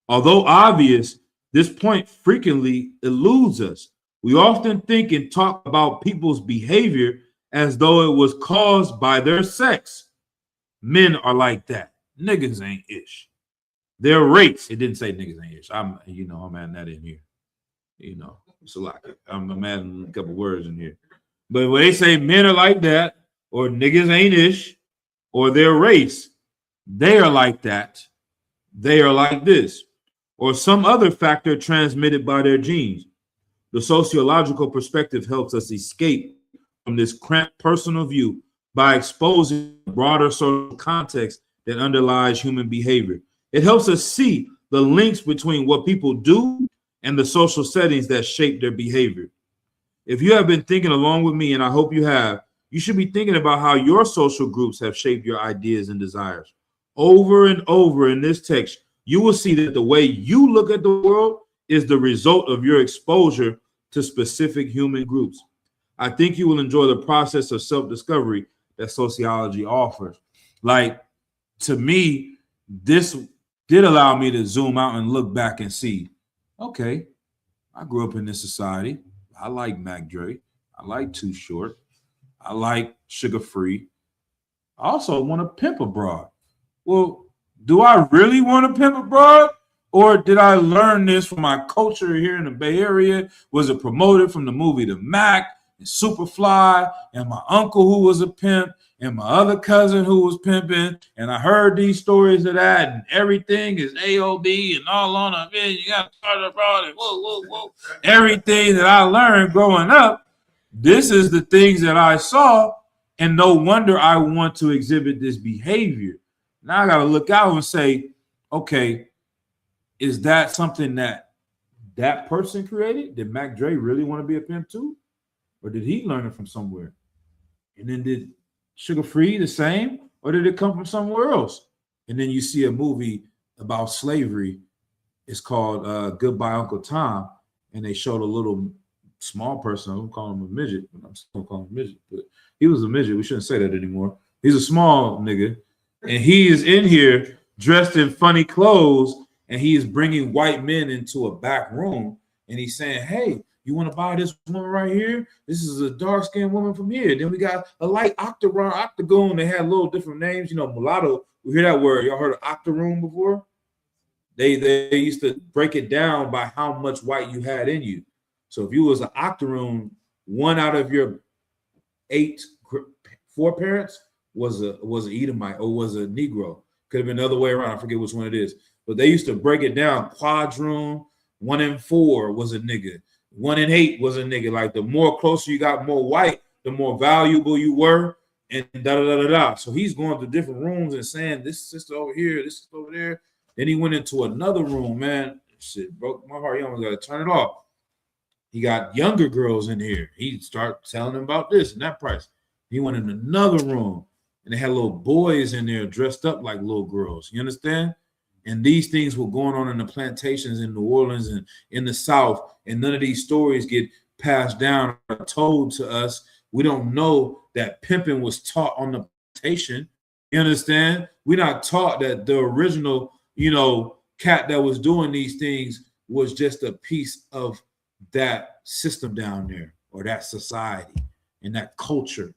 Speaker 1: Although obvious, this point frequently eludes us. We often think and talk about people's behavior as though it was caused by their sex. Men are like that. Niggas ain't ish. Their race. It didn't say niggas ain't ish. I'm adding that in here. It's a lot. I'm adding a couple words in here. But when they say men are like that, or niggas ain't ish, or their race, they are like that. They are like this, or some other factor transmitted by their genes. The sociological perspective helps us escape from this cramped personal view by exposing the broader social context that underlies human behavior. It helps us see the links between what people do and the social settings that shape their behavior. If you have been thinking along with me, and I hope you have, you should be thinking about how your social groups have shaped your ideas and desires. Over and over in this text, you will see that the way you look at the world is the result of your exposure to specific human groups. I think you will enjoy the process of self-discovery that sociology offers. Like, to me, this did allow me to zoom out and look back and see, okay, I grew up in this society. I like Mac Dre. I like Too Short. I like Sugar Free. I also want to pimp abroad. Well, do I really want to pimp abroad? Or did I learn this from my culture here in the Bay Area? Was it promoted from the movie The Mac and Superfly and my uncle who was a pimp and my other cousin who was pimping? And I heard these stories of that, and everything is AOB and all on a bit. You got to start abroad and whoa. Everything that I learned growing up, this is the things that I saw, and no wonder I want to exhibit this behavior. Now I got to look out and say, okay, is that something that person created? Did Mac Dre really want to be a pimp too? Or did he learn it from somewhere? And then did Sugar Free the same? Or did it come from somewhere else? And then you see a movie about slavery. It's called Goodbye Uncle Tom. And they showed a little small person. I'm calling him a midget. I'm still calling him a midget. But he was a midget. We shouldn't say that anymore. He's a small nigga. And he is in here dressed in funny clothes, and he is bringing white men into a back room, and he's saying, hey, you want to buy this woman right here? This is a dark-skinned woman from here. Then we got a light octagon. They had little different names. Mulatto. We hear that word. Y'all heard of octoroon before? They used to break it down by how much white you had in you. So if you was an octoroon, one out of your 8 foreparents was an Edomite or was a Negro. Could have been the other way around. I forget which one it is. But they used to break it down. Quadroon, 1 in 4 was a nigga. 1 in 8 was a nigga. Like the more closer you got, more white, the more valuable you were, and da-da-da-da-da. So he's going to different rooms and saying, this sister over here, this sister over there. Then he went into another room, man. Shit broke my heart. You almost got to turn it off. He got younger girls in here. He started telling them about this and that price. He went in another room, and they had little boys in there dressed up like little girls. You understand? And these things were going on in the plantations in New Orleans and in the South, and none of these stories get passed down or told to us. We don't know that pimping was taught on the plantation. You understand? We're not taught that the original, cat that was doing these things was just a piece of that system down there or that society and that culture.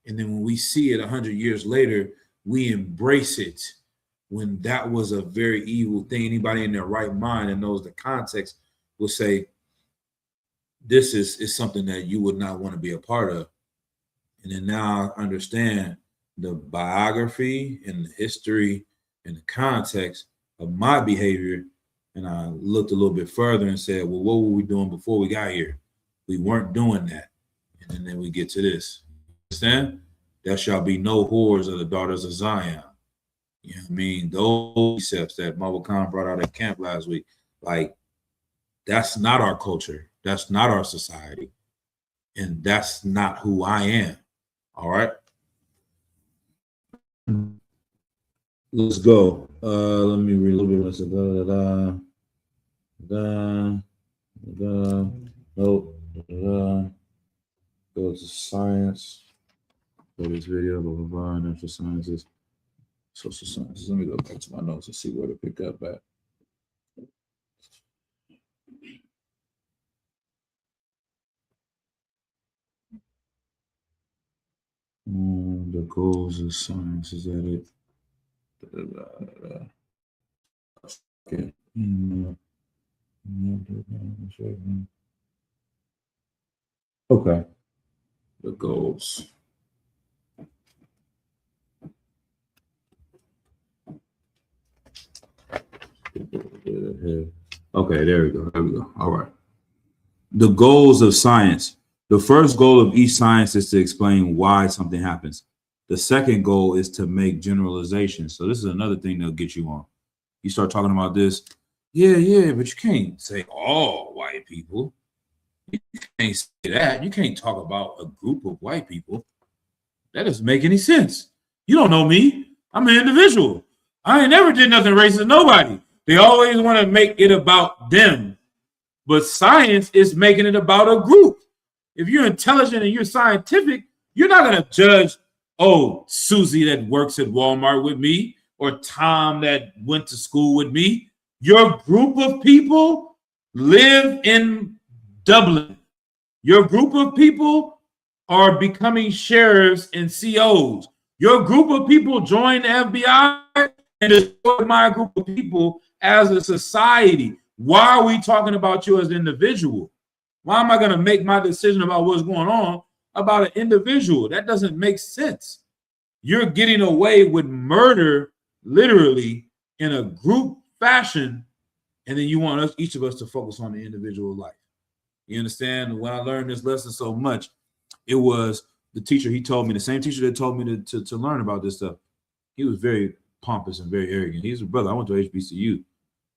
Speaker 1: And then when we see it 100 years later, we embrace it when that was a very evil thing. Anybody in their right mind and knows the context will say, this is something that you would not want to be a part of. And then now I understand the biography and the history and the context of my behavior. And I looked a little bit further and said, well, what were we doing before we got here? We weren't doing that. And then we get to this. Understand? There shall be no whores of the daughters of Zion. You know what I mean? Those concepts that Mabel Khan brought out at camp last week, like, that's not our culture. That's not our society. And that's not who I am. All right? Let's go. Let me read a little bit. Nope. Go to science. Go to this video, blah, blah, blah, natural sciences, social sciences. Let me go back to my notes and see where to pick up at. The goals of science, is that it? Okay. Okay. The goals. Okay, there we go. There we go. All right. The goals of science. The first goal of each science is to explain why something happens. The second goal is to make generalizations. So this is another thing they'll get you on. You start talking about this. Yeah, but you can't say all white people. You can't say that. You can't talk about a group of white people. That doesn't make any sense. You don't know me. I'm an individual. I ain't never did nothing racist to nobody. They always want to make it about them. But science is making it about a group. If you're intelligent and you're scientific, you're not going to judge, oh, Susie that works at Walmart with me or Tom that went to school with me. Your group of people live in Dublin. Your group of people are becoming sheriffs and COs. Your group of people join the FBI and destroy my group of people as a society. Why are we talking about you as an individual? Why am I going to make my decision about what's going on about an individual? That doesn't make sense. You're getting away with murder literally in a group fashion, and then you want us, each of us, to focus on the individual life. You understand? When I learned this lesson so much, it was the teacher, he told me, the same teacher that told me to learn about this stuff. He was very pompous and very arrogant. He's a brother. I went to HBCU,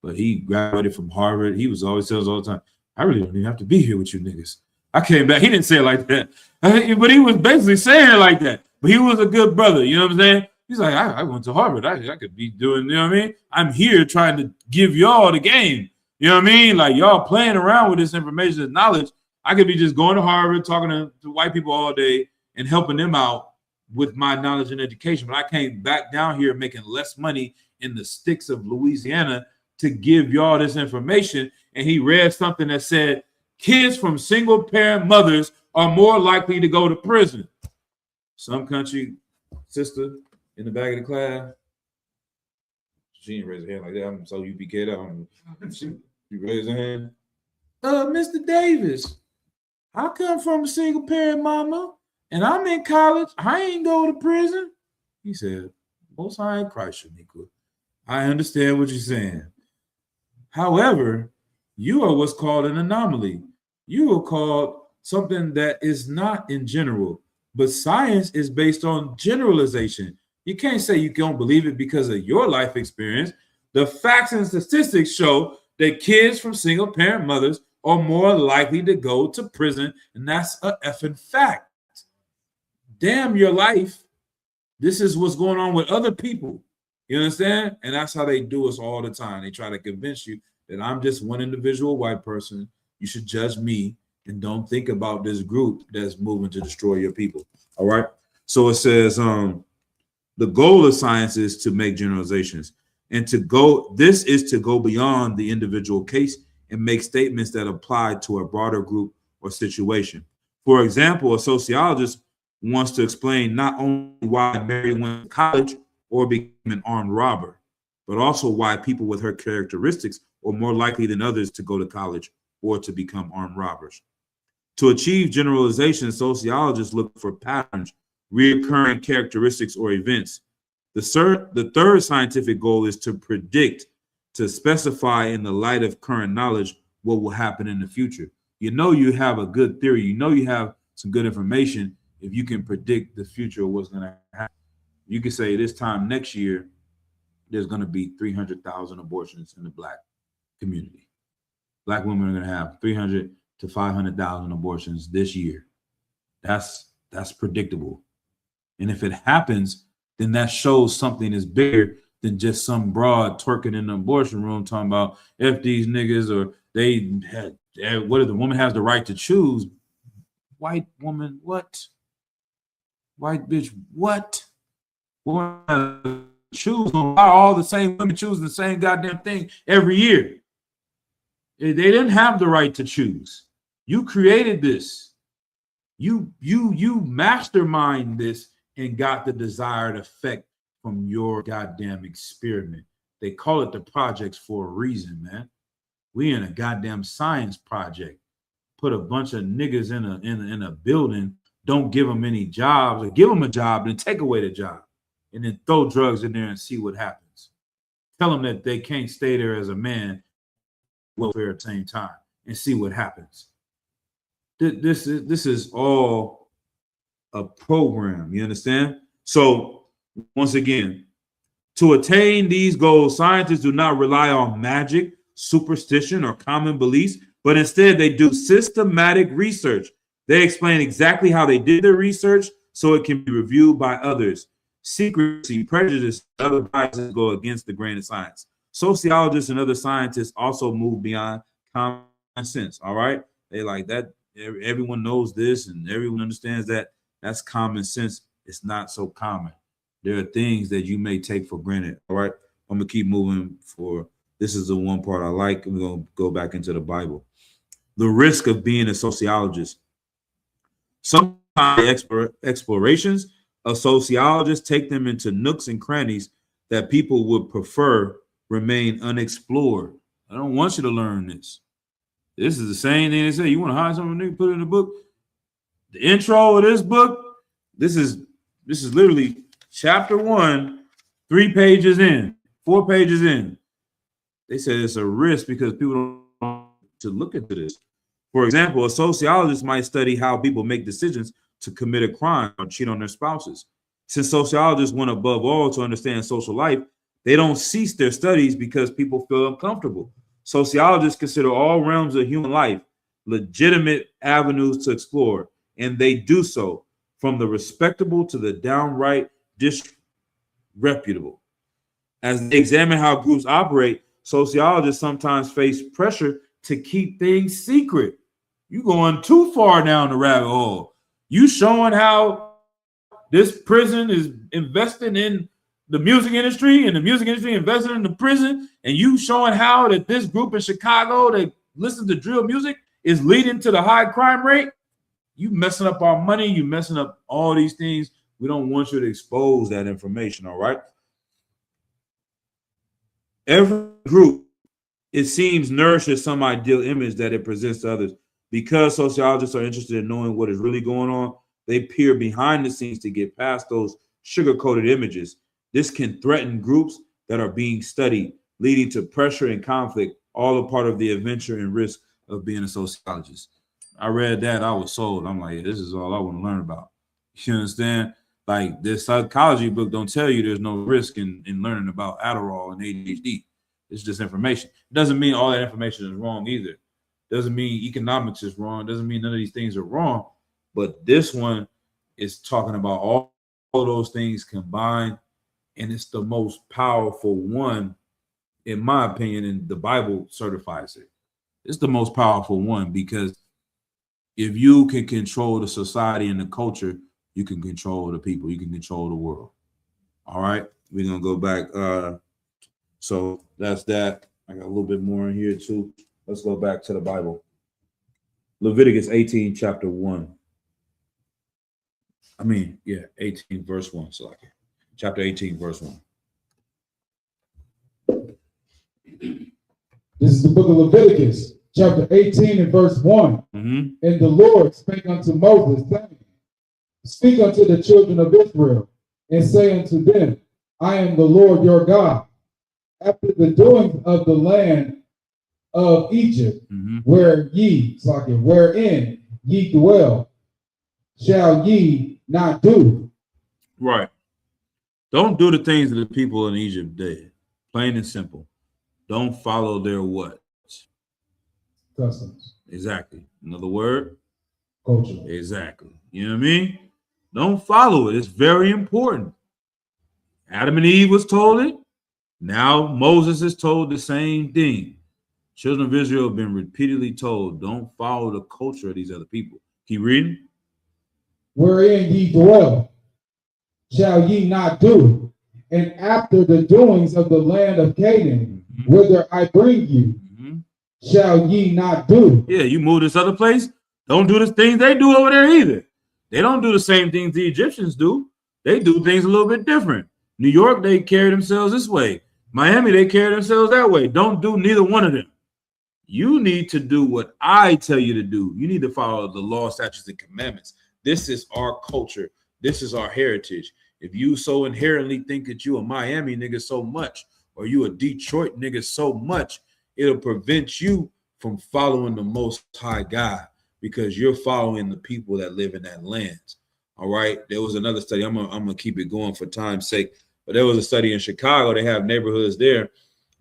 Speaker 1: but he graduated from Harvard. He was always tells all the time, I really don't even have to be here with you niggas. I came back. He didn't say it like that, but he was basically saying it like that. But he was a good brother. You know what I'm saying? He's like, I went to Harvard. I could be doing, you know what I mean? I'm here trying to give y'all the game. You know what I mean? Like, y'all playing around with this information and knowledge. I could be just going to Harvard, talking to white people all day and helping them out with my knowledge and education. But I came back down here making less money in the sticks of Louisiana to give y'all this information. And he read something that said, kids from single parent mothers are more likely to go to prison. Some country sister in the back of the class, she didn't raise her hand like that. I'm so UPK'd up. She raised her hand. Mr. Davis, I come from a single parent mama and I'm in college. I ain't go to prison. He said, Most High in Christ, Shaniqua. I understand what you're saying. However, you are what's called an anomaly. You are called something that is not in general, but science is based on generalization. You can't say you don't believe it because of your life experience. The facts and statistics show that kids from single parent mothers are more likely to go to prison, and that's a effing fact. Damn your life. This is what's going on with other people. You understand? And that's how they do us all the time. They try to convince you that I'm just one individual white person. You should judge me and don't think about this group that's moving to destroy your people. All right. So it says the goal of science is to make generalizations and this is to go beyond the individual case and make statements that apply to a broader group or situation. For example, a sociologist wants to explain not only why Mary went to college or became an armed robber, but also why people with her characteristics are more likely than others to go to college or to become armed robbers. To achieve generalization, sociologists look for patterns, recurring characteristics, or events. The third scientific goal is to predict, to specify in the light of current knowledge what will happen in the future. You know you have a good theory. You know you have some good information if you can predict the future of what's going to happen. You can say this time next year, there's going to be 300,000 abortions in the Black community. Black women are going to have 300 to 500,000 abortions this year. That's predictable. And if it happens, then that shows something is bigger than just some broad twerking in the abortion room talking about if these niggas or they had, what if the woman has the right to choose? White woman, what? White bitch, what? Woman choose. Why all the same women choose the same goddamn thing every year? They didn't have the right to choose. You created this. You mastermind this and got the desired effect from your goddamn experiment. They call it the projects for a reason, man. We in a goddamn science project. Put a bunch of niggas in a building, don't give them any jobs, or give them a job and take away the job, and then throw drugs in there and see what happens. Tell them that they can't stay there as a man welfare at the same time and see what happens. This is all a program, you understand? So once again, to attain these goals, scientists do not rely on magic, superstition, or common beliefs, but instead they do systematic research. They explain exactly how they did their research so it can be reviewed by others. Secrecy, prejudice, and other biases go against the grain of science. Sociologists and other scientists also move beyond common sense, all right? They like that. Everyone knows this and everyone understands that. That's common sense. It's not so common. There are things that you may take for granted, all right? I'm going to keep moving for, this is the one part I like. We're going to go back into the Bible. The risk of being a sociologist. Sometimes explorations of sociologists take them into nooks and crannies that people would prefer remain unexplored. I don't want you to learn this. This is the same thing they say. You want to hide something, put it in the book. The intro of this book, this is literally chapter 1, 3 pages in, 4 pages in. They said it's a risk because people don't want to look into this. For example, a sociologist might study how people make decisions to commit a crime or cheat on their spouses. Since sociologists want above all to understand social life, they don't cease their studies because people feel uncomfortable. Sociologists consider all realms of human life legitimate avenues to explore, and they do so from the respectable to the downright disreputable. As they examine how groups operate, sociologists sometimes face pressure to keep things secret. You're going too far down the rabbit hole. You showing how this prison is investing in the music industry and the music industry invested in the prison, and you showing how that this group in Chicago that listens to drill music is leading to the high crime rate. You messing up our money. You messing up all these things. We don't want you to expose that information, all right? Every group, it seems, nourishes some ideal image that it presents to others. Because sociologists are interested in knowing what is really going on, they peer behind the scenes to get past those sugar-coated images. This can threaten groups that are being studied, leading to pressure and conflict, all a part of the adventure and risk of being a sociologist. I read that, I was sold. I'm like, this is all I want to learn about. You understand? Like, this psychology book don't tell you there's no risk in learning about Adderall and ADHD. It's just information. It doesn't mean all that information is wrong either. Doesn't mean economics is wrong. Doesn't mean none of these things are wrong. But this one is talking about all those things combined, and it's the most powerful one, in my opinion, and the Bible certifies it. It's the most powerful one because if you can control the society and the culture, you can control the people. You can control the world. All right, we're gonna go back. So that's that. I got a little bit more in here too. Let's go back to the Bible. Leviticus 18, chapter 1. 18, verse 1. So like chapter 18, verse 1.
Speaker 2: This is the book of Leviticus, chapter 18 and verse 1. And the Lord spake unto Moses, saying, Speak unto the children of Israel, and say unto them, I am the Lord your God. After the doings of the land of Egypt, wherein ye dwell, shall ye not do.
Speaker 1: Right. Don't do the things that the people in Egypt did. Plain and simple. Don't follow their what?
Speaker 2: Customs.
Speaker 1: Exactly. Another word?
Speaker 2: Culture.
Speaker 1: Exactly. You know what I mean? Don't follow it. It's very important. Adam and Eve was told it. Now Moses is told the same thing. Children of Israel have been repeatedly told, don't follow the culture of these other people. Keep reading.
Speaker 2: Wherein ye dwell, shall ye not do, and after the doings of the land of Canaan, whither I bring you, shall ye not do.
Speaker 1: Yeah, you move this other place, don't do the things they do over there either. They don't do the same things the Egyptians do. They do things a little bit different. New York, they carry themselves this way. Miami, they carry themselves that way. Don't do neither one of them. You need to do what I tell you to do. You need to follow the law, statutes, and commandments. This is our culture. This is our heritage. If you so inherently think that you a Miami nigga so much, or you a Detroit nigga so much, it'll prevent you from following the Most High God, because you're following the people that live in that land. All right. There was another study. I'm gonna keep it going for time's sake. But there was a study in Chicago. They have neighborhoods there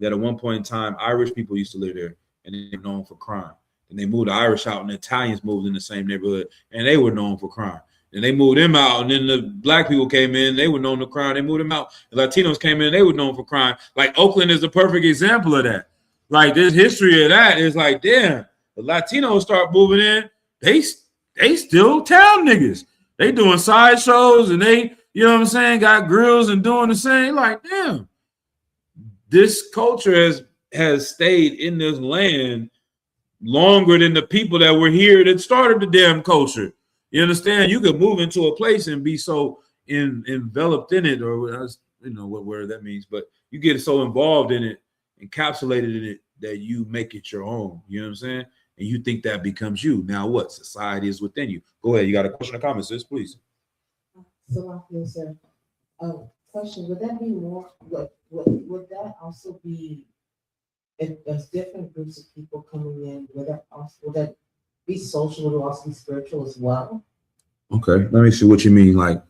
Speaker 1: that at one point in time, Irish people used to live there, and they're known for crime. And they moved the Irish out, and the Italians moved in the same neighborhood, and they were known for crime. And they moved them out, and then the black people came in, they were known for crime. They moved them out. The Latinos came in, they were known for crime. Like Oakland is a perfect example of that. Like this history of that is like, damn, the Latinos start moving in, they still town niggas. They doing sideshows, and they, you know what I'm saying, got grills and doing the same. Like, damn, this culture has stayed in this land longer than the people that were here that started the damn culture. You understand? You could move into a place and be so enveloped in it, or you know what word that means, but you get so involved in it, encapsulated in it, that you make it your own. You know what I'm saying? And you think that becomes you. Now what? Society is within you. Go ahead. You got a question or comment, sis, please.
Speaker 4: So I feel, sir. Question: would that be more? Would that also be if there's different groups of people coming in? Would that be social? Would it also be spiritual as well?
Speaker 1: Okay, let me see what you mean. Like,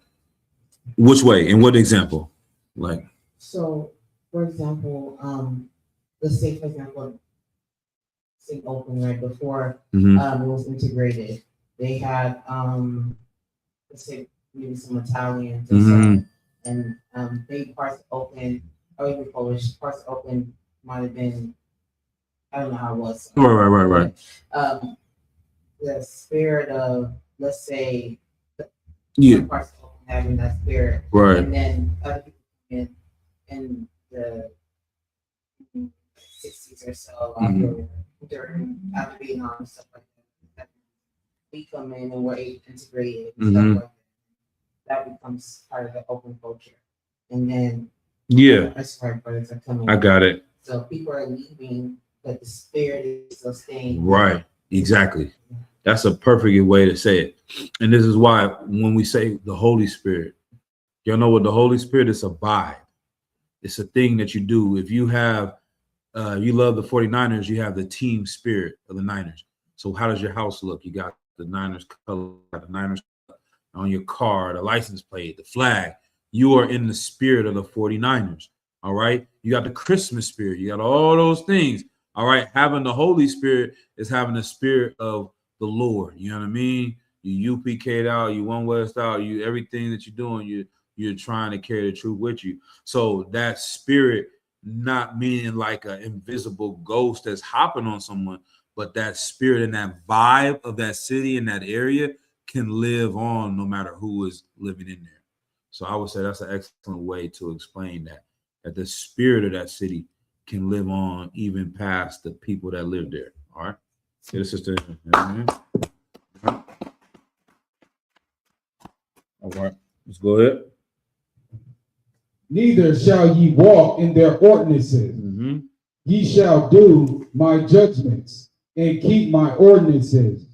Speaker 1: which way? In what example? Like,
Speaker 4: so, for example, let's say, for example, say Oakland, right before it was integrated, they had let's say maybe some Italians and big parts of Oakland, or even Polish parts of Oakland might have been, I don't know how it was.
Speaker 1: Right.
Speaker 4: The spirit of, let's say,
Speaker 1: Yeah,
Speaker 4: parts of Oakland having that spirit,
Speaker 1: right.
Speaker 4: And then other people in the 60s or so, after being on stuff like that, we come in and we're integrated and stuff like that. That becomes part of the open culture, and then that's why brothers are coming.
Speaker 1: I got it.
Speaker 4: So people are leaving, but the spirit is still staying.
Speaker 1: Right. Exactly. That's a perfect way to say it. And this is why when we say the Holy Spirit, y'all know what the Holy Spirit is. A vibe. It's a thing that you do. If you have, you love the 49ers, you have the team spirit of the Niners. So how does your house look? You got the Niners color, the Niners on your car, the license plate, the flag. You are in the spirit of the 49ers. All right. You got the Christmas spirit. You got all those things. All right. Having the Holy Spirit is having the spirit of the Lord. You know what I mean? You UPK'd out, you One West out, you everything that you're doing, you're trying to carry the truth with you. So that spirit, not meaning like an invisible ghost that's hopping on someone, but that spirit and that vibe of that city and that area can live on no matter who is living in there. So I would say that's an excellent way to explain that the spirit of that city can live on even past the people that live there. All right. Get a sister. All right. Let's go ahead.
Speaker 2: Neither shall ye walk in their ordinances. Ye shall do my judgments and keep my ordinances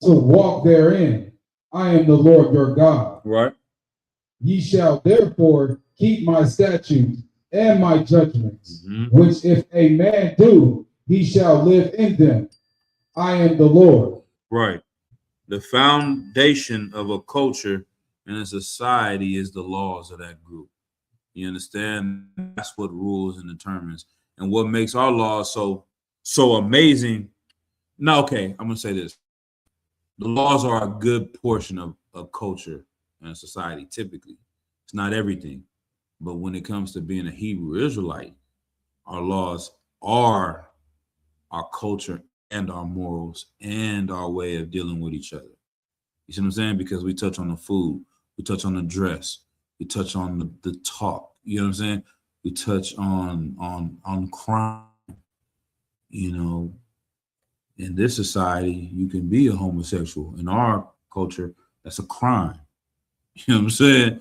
Speaker 2: to walk therein. I am the Lord your God.
Speaker 1: Right.
Speaker 2: Ye shall therefore keep my statutes and my judgments, which if a man do, he shall live in them. I am the Lord.
Speaker 1: Right. The foundation of a culture and a society is the laws of that group. You understand? That's what rules and determines. And what makes our laws so amazing. No, okay, I'm gonna say this. The laws are a good portion of culture and society, typically. It's not everything. But when it comes to being a Hebrew Israelite, our laws are our culture and our morals and our way of dealing with each other. You see what I'm saying? Because we touch on the food, we touch on the dress, we touch on the talk. You know what I'm saying? We touch on crime. You know, in this society, you can be a homosexual. In our culture, that's a crime. You know what I'm saying?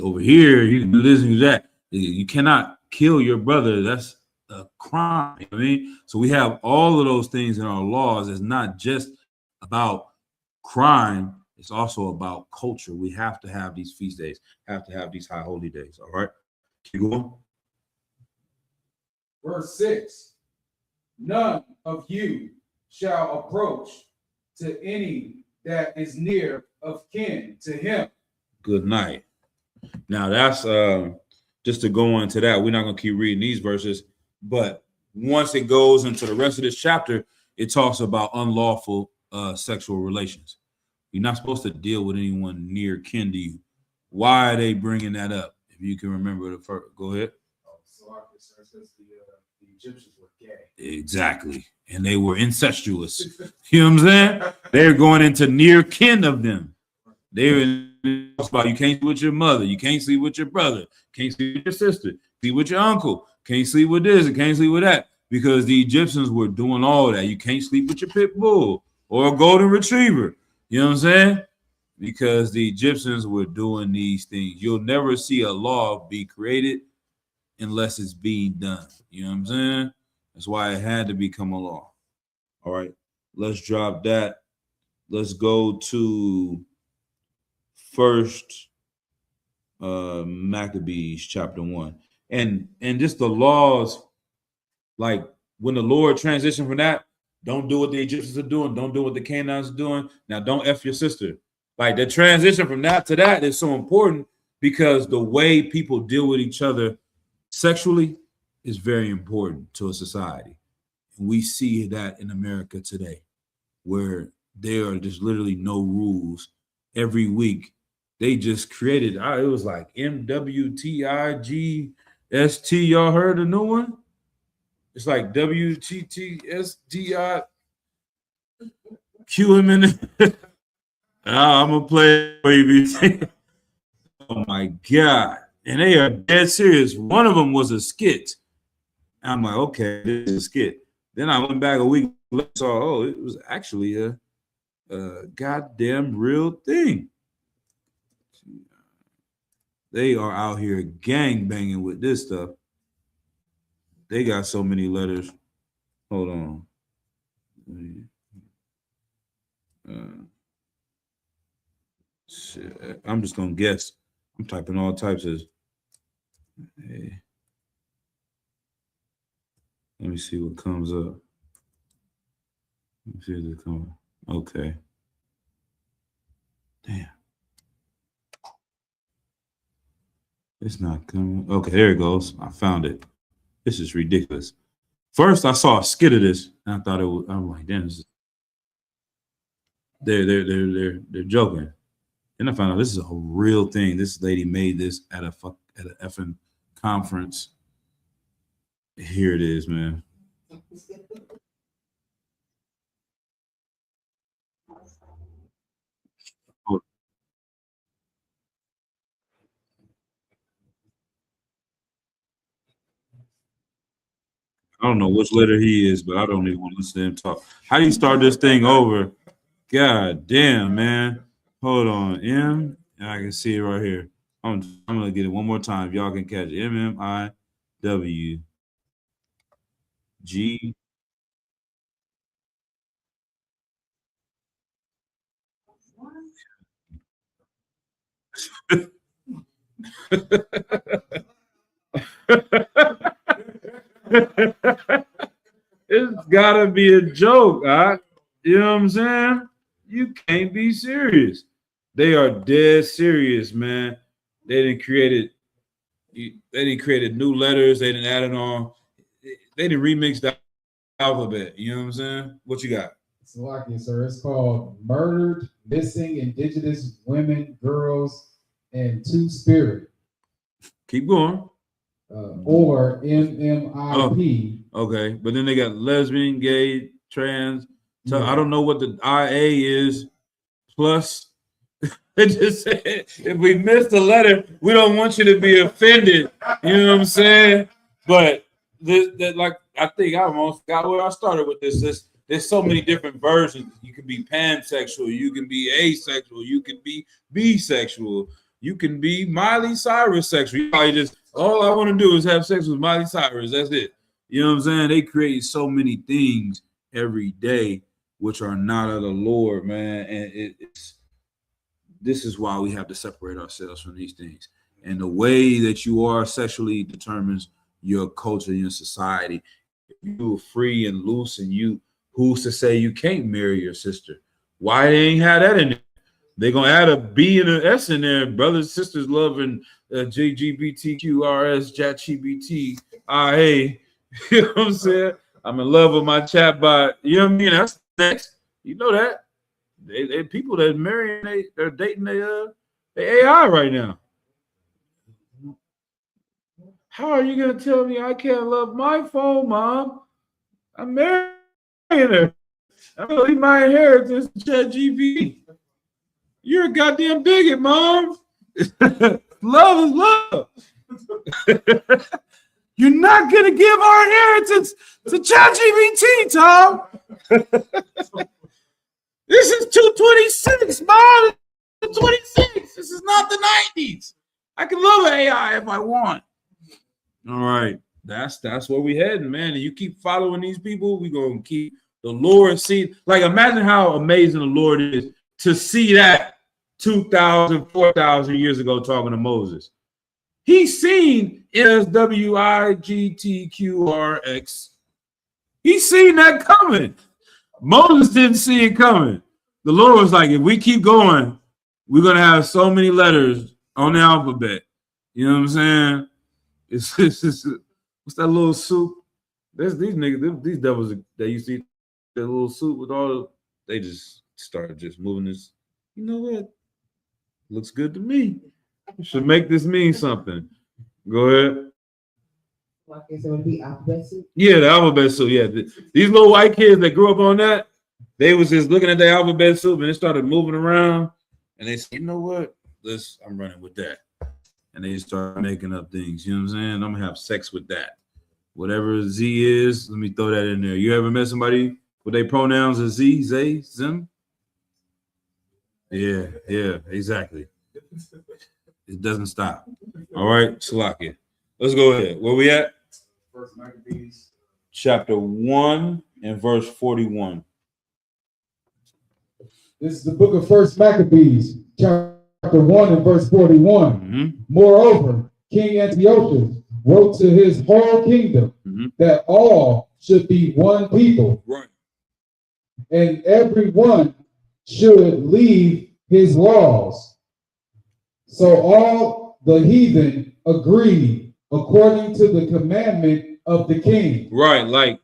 Speaker 1: Over here, you can do this and do that. You cannot kill your brother. That's a crime. You know what I mean? So we have all of those things in our laws. It's not just about crime. It's also about culture. We have to have these feast days, have to have these high holy days. All right. Keep going.
Speaker 2: Verse 6. None of you shall approach to any that is near of kin to him.
Speaker 1: Good night. Now that's just to go into that. We're not going to keep reading these verses, but once it goes into the rest of this chapter, it talks about unlawful sexual relations. You're not supposed to deal with anyone near kin to you. Why are they bringing that up? If you can remember the first, go ahead.
Speaker 2: So says the Egyptians were gay.
Speaker 1: Exactly. And they were incestuous. You know what I'm saying? They're going into near kin of them. They're about you can't sleep with your mother, you can't sleep with your brother, can't sleep with your sister, sleep with your uncle, can't sleep with this, and can't sleep with that. Because the Egyptians were doing all that. You can't sleep with your pit bull or a golden retriever. You know what I'm saying? Because the Egyptians were doing these things. You'll never see a law be created unless it's being done. You know what I'm saying? That's why it had to become a law. All right, let's drop that. Let's go to First Maccabees chapter 1. And just the laws, like when the Lord transitioned from that, don't do what the Egyptians are doing, don't do what the Canaanites are doing. Now don't F your sister. Like the transition from that to that is so important because the way people deal with each other sexually is very important to a society. And we see that in America today, where there are just literally no rules. Every week, they just created, it was like MWTIGST. Y'all heard the new one? It's like WTTSDI. Cue him in. I'm going to play it. Oh my God. And they are dead serious. One of them was a skit. I'm like, okay, this is a skit. Then I went back a week later, saw, it was actually a goddamn real thing. They are out here gang banging with this stuff. They got so many letters. Hold on. Shit. I'm just gonna guess. I'm typing all types of. Hey. Let me see what comes up. Let me see if it comes. Okay. Damn. It's not coming. Okay, there it goes. I found it. This is ridiculous. First, I saw a skit of this, and I thought it was. I'm like, damn, they're joking. Then I found out this is a real thing. This lady made this at an effing conference. Here it is, man. I don't know which letter he is, but I don't even want to listen to him talk. How do you start this thing over? God damn, man. Hold on. M. And I can see it right here. I'm gonna get it one more time. If y'all can catch it. MMIW G. It's gotta be a joke, huh? You know what I'm saying? You can't be serious. They are dead serious, man. They didn't create new letters. They didn't add it on. They didn't remix the alphabet. You know what I'm saying? What you got?
Speaker 2: Slovakia, sir. It's called Murdered Missing Indigenous Women, Girls, and Two Spirit.
Speaker 1: Keep going.
Speaker 2: Or MMIP.
Speaker 1: Oh, okay, but then they got lesbian, gay, trans. So I don't know what the IA is. Plus, it just said if we missed a letter, we don't want you to be offended. You know what I'm saying? But like I think I almost got where I started with this. There's so many different versions. You can be pansexual, you can be asexual, you can be bisexual, you can be Miley Cyrus sexual. You probably just all I want to do is have sex with Miley Cyrus. That's it. You know what I'm saying? They create so many things every day which are not of the Lord, man. And this is why we have to separate ourselves from these things. And the way that you are sexually determines your culture, your society. If you're free and loose and who's to say you can't marry your sister? Why they ain't had that in there? They're going to add a B and an S in there. Brothers, sisters, love, and JGBTQRS, JatGBT, IA. You know what I'm saying? I'm in love with my chatbot. You know what I mean? That's next. You know that. They people that marrying, they're dating the AI right now. How are you going to tell me I can't love my phone, Mom? I'm marrying her. I'm going to leave my inheritance to ChatGPT. You're a goddamn bigot, Mom. Love is love. You're not going to give our inheritance to ChatGPT, Tom. This is 226, Mom. 226. This is not the 90s. I can love an AI if I want. All right. That's where we heading, man. And you keep following these people, we're going to keep the Lord see. Like, imagine how amazing the Lord is to see that 2,000, 4,000 years ago talking to Moses. He's seen SWIGTQRX. He's seen that coming. Moses didn't see it coming. The Lord was like, if we keep going, we're going to have so many letters on the alphabet. You know what I'm saying? It's what's that little soup? There's these niggas, these devils that you see that little soup with all, they just started just moving this. You know what? Looks good to me. Should make this mean something. Go ahead.
Speaker 4: Okay, so it'd be alphabet soup? Yeah,
Speaker 1: the alphabet soup. Yeah. These little white kids that grew up on that, they was just looking at the alphabet soup and it started moving around. And they said, you know what? I'm running with that. And they start making up things. You know what I'm saying? I'm gonna have sex with that. Whatever Z is, let me throw that in there. You ever met somebody with their pronouns as Z, Zay, Zim? Yeah, exactly. It doesn't stop. All right, Salakia. Let's go ahead. Where we at?
Speaker 2: First Maccabees.
Speaker 1: Chapter 1 and verse 41.
Speaker 2: This is the book of First Maccabees, chapter 1 and verse 41.
Speaker 1: Mm-hmm.
Speaker 2: Moreover, King Antiochus wrote to his whole kingdom that all should be one people.
Speaker 1: Right.
Speaker 2: And every one should leave his laws. So all the heathen agreed according to the commandment of the king.
Speaker 1: Right, like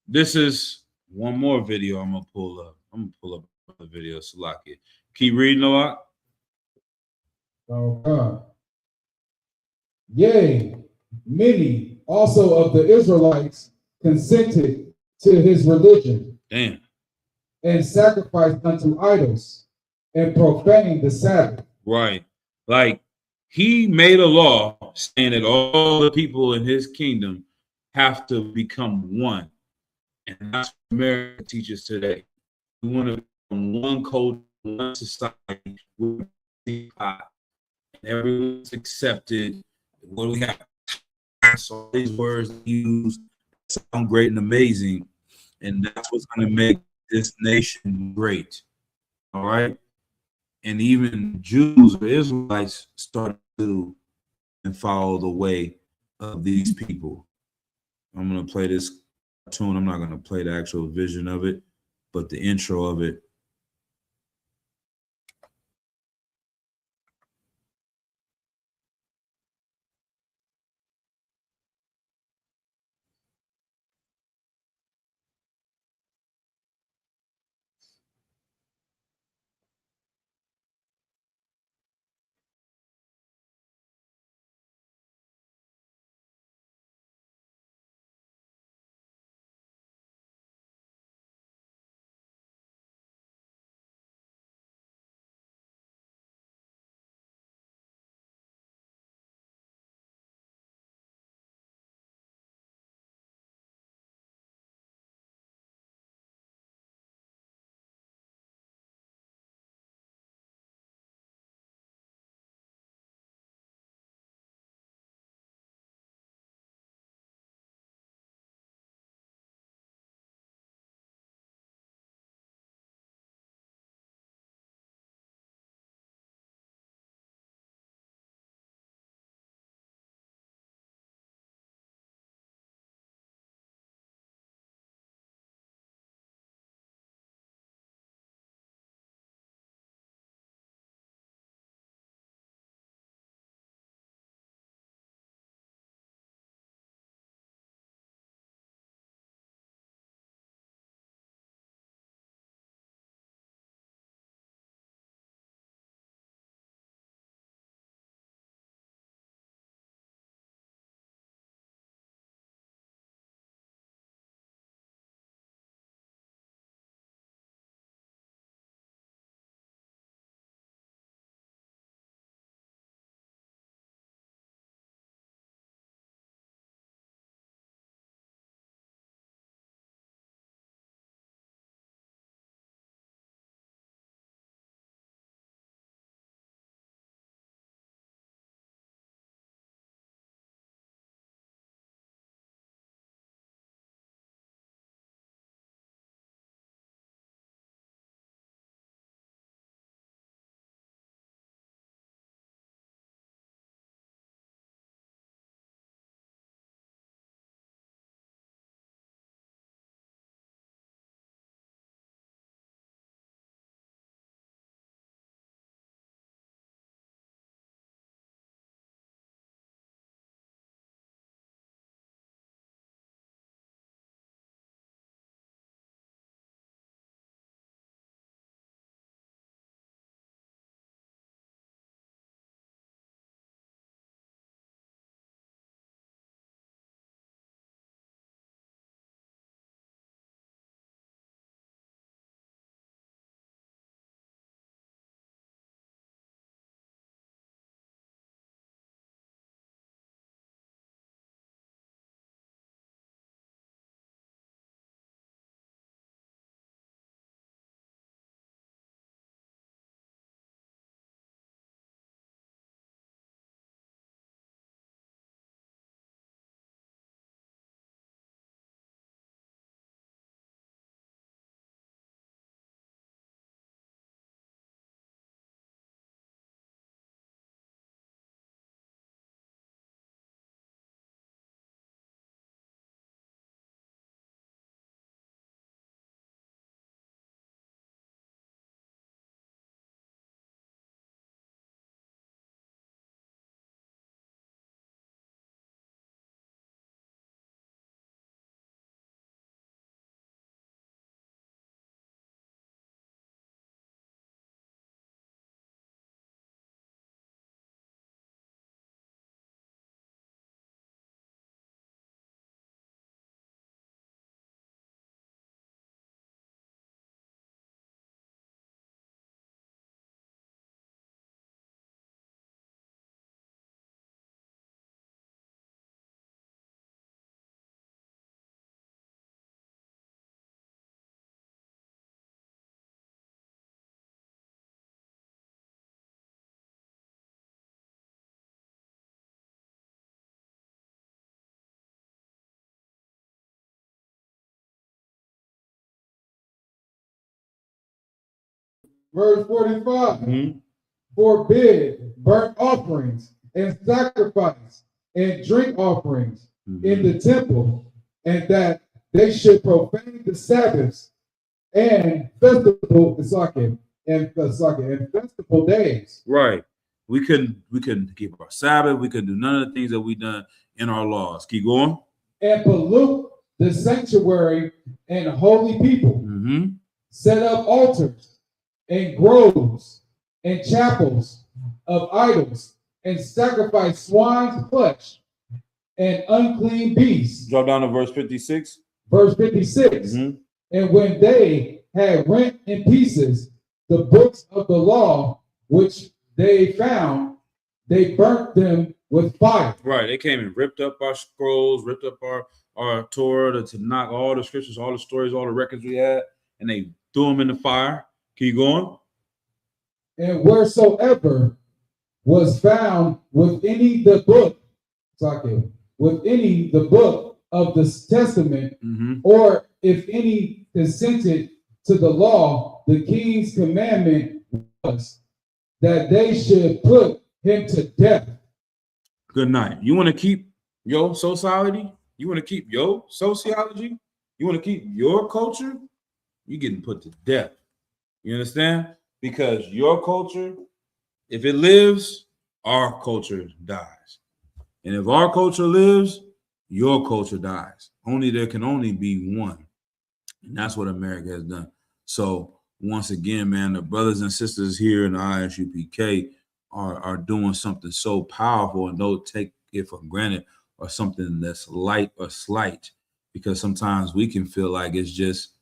Speaker 1: this is one more video I'm gonna pull up. I'm gonna pull up the video, Salakia. Keep reading a lot.
Speaker 2: Oh God. Yea, many also of the Israelites consented to his religion.
Speaker 1: Damn.
Speaker 2: And sacrificed unto idols and profaned the Sabbath.
Speaker 1: Right. Like he made a law saying that all the people in his kingdom have to become one. And that's what America teaches today. We want to become one culture, one society, and everyone's accepted. What we have, all these words used sound great and amazing. And that's what's going to make this nation great. All right. And even Jews or Israelites start to and follow the way of these people. I'm going to play this Tune. I'm not going to play the actual vision of it, but the intro of it.
Speaker 2: Verse 45. Forbid burnt offerings and sacrifice and drink offerings in the temple, and that they should profane the Sabbaths and festival and festival days.
Speaker 1: Right. We couldn't keep our Sabbath. We couldn't do none of the things that we done in our laws. Keep going.
Speaker 2: And pollute the sanctuary and holy people.
Speaker 1: Mm-hmm.
Speaker 2: Set up altars and groves and chapels of idols and sacrifice swine's flesh and unclean beasts.
Speaker 1: Drop down to verse 56.
Speaker 2: Verse 56.
Speaker 1: Mm-hmm.
Speaker 2: And when they had rent in pieces the books of the law which they found, they burnt them with fire.
Speaker 1: Right. They came and ripped up our scrolls, ripped up our Torah to knock all the scriptures, all the stories, all the records we had, and they threw them in the fire. Keep going.
Speaker 2: And wheresoever was found with any the book of the testament,
Speaker 1: mm-hmm.
Speaker 2: or if any consented to the law, the king's commandment was that they should put him to death.
Speaker 1: Good night. You want to keep your society? You want to keep your sociology? You want to keep your culture? You're getting put to death. You understand? Because your culture, if it lives, our culture dies. And if our culture lives, your culture dies. There can only be one. And that's what America has done. So once again, man, the brothers and sisters here in the ISUPK are doing something so powerful, and don't take it for granted, or something that's light or slight, because sometimes we can feel like it's just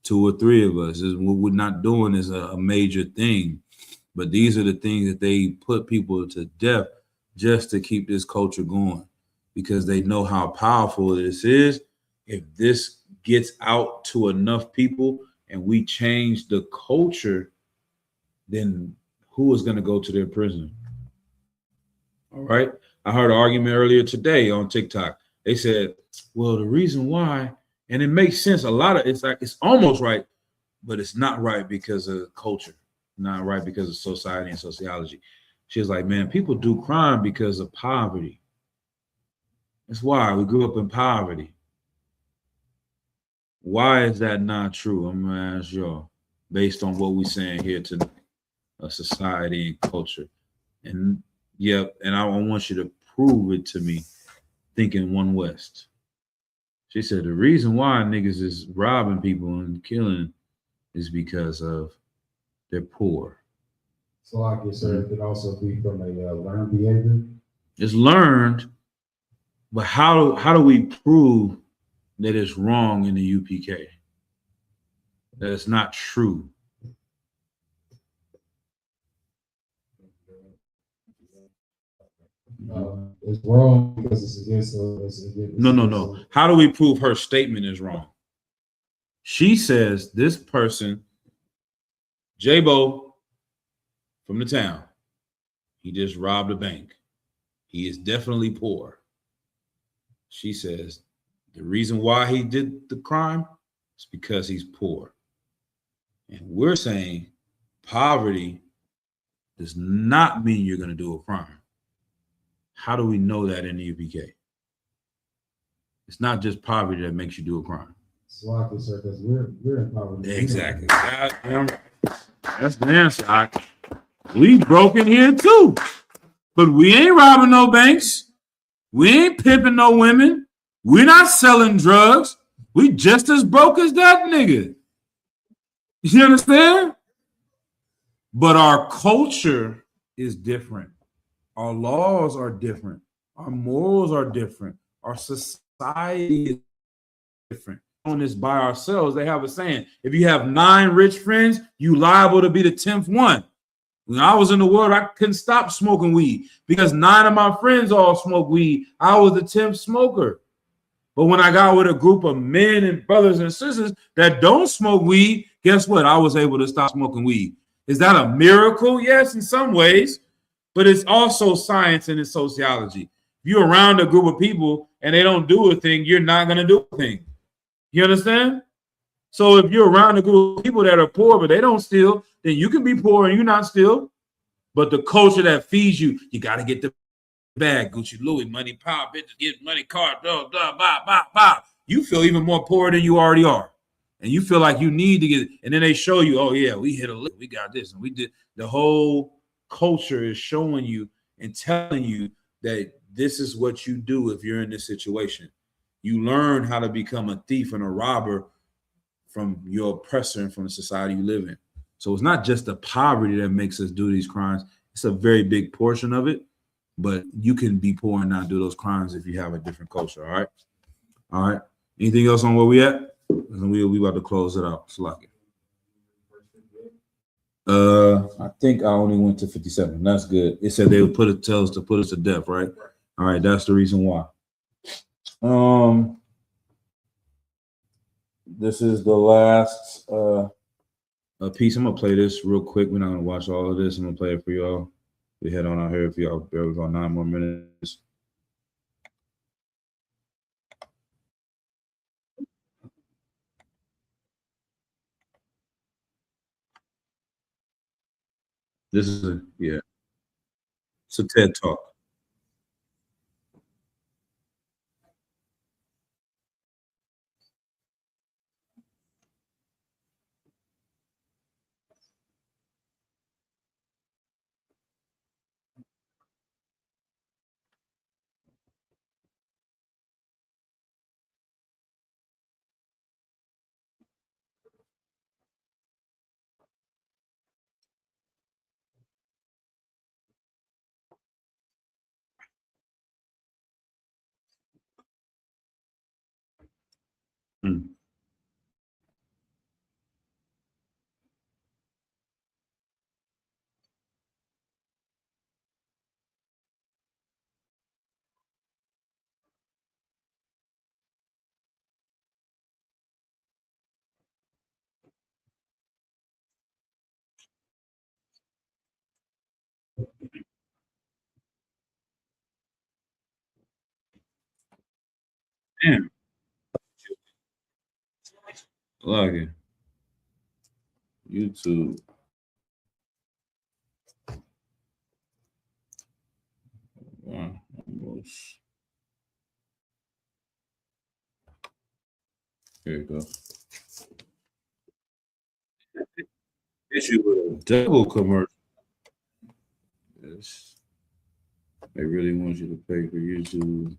Speaker 1: 2 or 3 of us. What we're not doing is a major thing. But these are the things that they put people to death just to keep this culture going, because they know how powerful this is. If this gets out to enough people and we change the culture, then who is going to go to their prison? All right. I heard an argument earlier today on TikTok. They said, well, the reason why, and it makes sense. It's almost right, but it's not right because of culture, not right because of society and sociology. She was like, man, people do crime because of poverty. That's why we grew up in poverty. Why is that not true? I'm gonna ask y'all, based on what we're saying here tonight, society and culture. And and I want you to prove it to me, thinking One West. She said the reason why niggas is robbing people and killing is because of they're poor.
Speaker 2: So I guess it could also be from a learned behavior.
Speaker 1: It's learned, but how do we prove that it's wrong in the UPK? That it's not true.
Speaker 2: It's wrong because it's against.
Speaker 1: No. How do we prove her statement is wrong? She says this person, J-Bo from the town, he just robbed a bank. He is definitely poor. She says the reason why he did the crime is because he's poor. And we're saying poverty does not mean you're going to do a crime. How do we know that in the UPK? It's not just poverty that makes you do a crime.
Speaker 2: Sloppy, sir, because we're in poverty.
Speaker 1: Exactly. That's the answer. We broken here too, but we ain't robbing no banks. We ain't pimping no women. We're not selling drugs. We just as broke as that nigga. You understand? But our culture is different. Our laws are different. Our morals are different. Our society is different. On this by ourselves, they have a saying: if you have 9 rich friends, you liable to be the 10th one. When I was in the world, I couldn't stop smoking weed because 9 of my friends all smoke weed. I was the 10th smoker. But when I got with a group of men and brothers and sisters that don't smoke weed, guess what? I was able to stop smoking weed. Is that a miracle? Yes, in some ways. But it's also science and it's sociology. If you're around a group of people and they don't do a thing, you're not going to do a thing. You understand? So if you're around a group of people that are poor, but they don't steal, then you can be poor and you're not steal. But the culture that feeds you, you got to get the bag, Gucci, Louis, money, power, bitches, get money, car, blah, blah, blah, blah, blah. you feel even more poor than you already are. And you feel like you need to get, and then they show you, oh yeah, we hit a lick, we got this, and we did. The whole culture is showing you and telling you that this is what you do if you're in this situation. You learn how to become a thief and a robber from your oppressor and from the society you live in. So it's not just the poverty that makes us do these crimes. It's a very big portion of it, but you can be poor and not do those crimes if you have a different culture. All right. All right. Anything else on where we at? We about to close it out. Slocky. I think I only went to 57. That's good. It said they would tell us to put us to death, right? All right, that's the reason why. This is the last piece. I'm gonna play this real quick. We're not gonna watch all of this. I'm gonna play it for y'all. We head on out here if y'all bear with about 9 more minutes. This is it's a TED talk. Hmm. Damn. Like it. YouTube. Wow. Almost. Here you go. Issue with a double commercial. Yes. They really want you to pay for YouTube.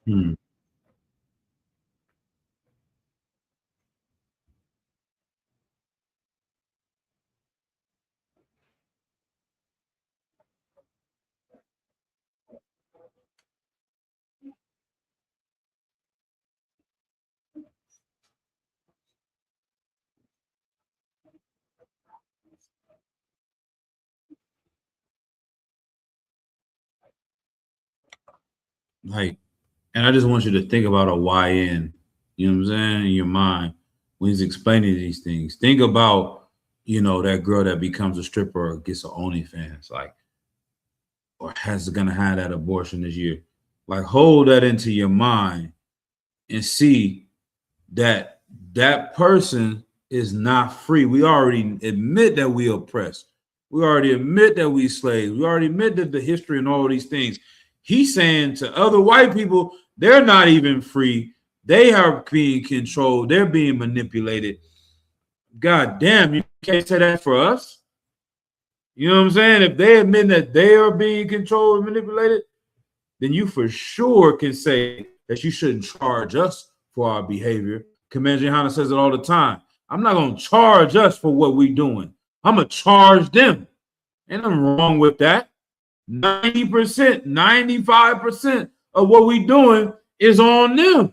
Speaker 1: Hmm. Like And I just want you to think about a YN, you know what I'm saying, in your mind when he's explaining these things. Think about, that girl that becomes a stripper or gets an OnlyFans, like, or has gonna have that abortion this year. Like, hold that into your mind and see that that person is not free. We already admit that we oppressed. We already admit that we slaves. We already admit that the history and all these things. He's saying to other white people, they're not even free. They are being controlled. They're being manipulated. God damn, you can't say that for us. You know what I'm saying? If they admit that they are being controlled and manipulated, then you for sure can say that you shouldn't charge us for our behavior. Commander Johanna says it all the time. I'm not going to charge us for what we're doing. I'm going to charge them. Ain't nothing wrong with that. 90%, 95% of what we're doing is on them.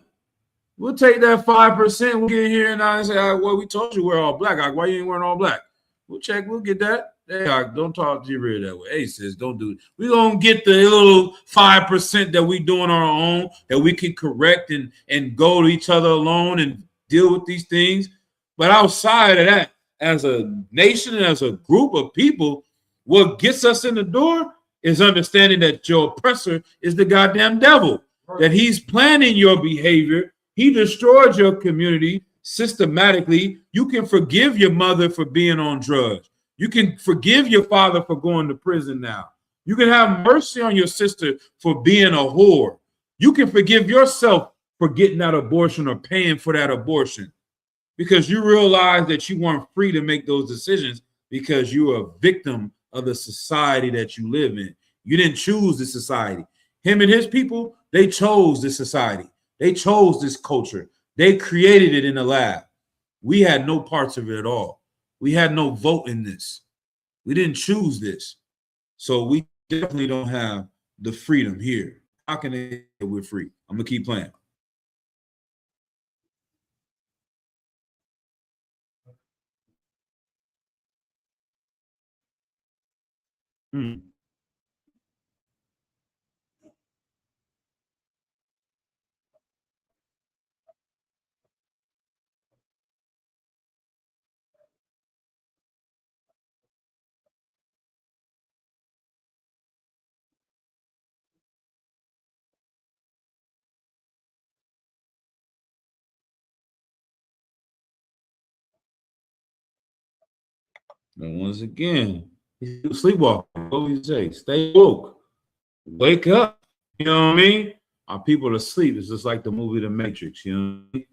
Speaker 1: We'll take that 5%. We'll get here and I say, well, we told you we're all black. Like, why you ain't wearing all black? We'll check. We'll get that. Hey, don't talk to your rear that way. Hey, sis, don't do it. We're going to get the little 5% that we doing on our own, that we can correct and go to each other alone and deal with these things. But outside of that, as a nation and as a group of people, what gets us in the door is understanding that your oppressor is the goddamn devil, that he's planning your behavior. He destroyed your community systematically. You can forgive your mother for being on drugs. You can forgive your father for going to prison now. You can have mercy on your sister for being a whore. You can forgive yourself for getting that abortion or paying for that abortion because you realize that you weren't free to make those decisions because you are a victim of the society that you live in. You didn't choose the society. Him and his people, they chose this society. They chose this culture. They created it in the lab. We had no parts of it at all. We had no vote in this. We didn't choose this. So we definitely don't have the freedom here. How can they say we're free? I'm going to keep playing. And once again, sleepwalking. What do you say? Stay woke. Wake up. You know what I mean? Our people are asleep. It's just like the movie The Matrix. You know what I mean?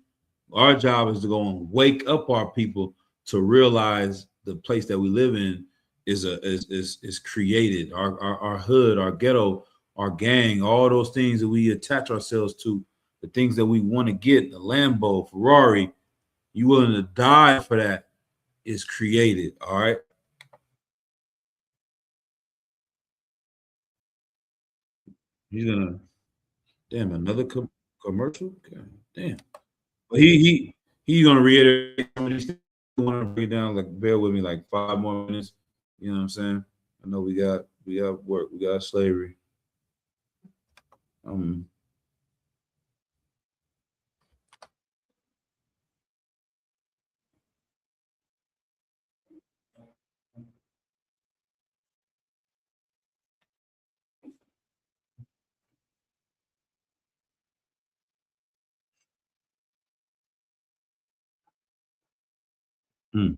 Speaker 1: Our job is to go and wake up our people to realize the place that we live in is created. Our hood, our ghetto, our gang, all those things that we attach ourselves to, the things that we want to get, the Lambo, Ferrari, you willing to die for that is created. All right. He's gonna damn another commercial. God, damn. But he's gonna reiterate some of these things. I want to break it down. Like bear with me, like 5 more minutes. You know what I'm saying? I know we got work, we got slavery. Um. hmm.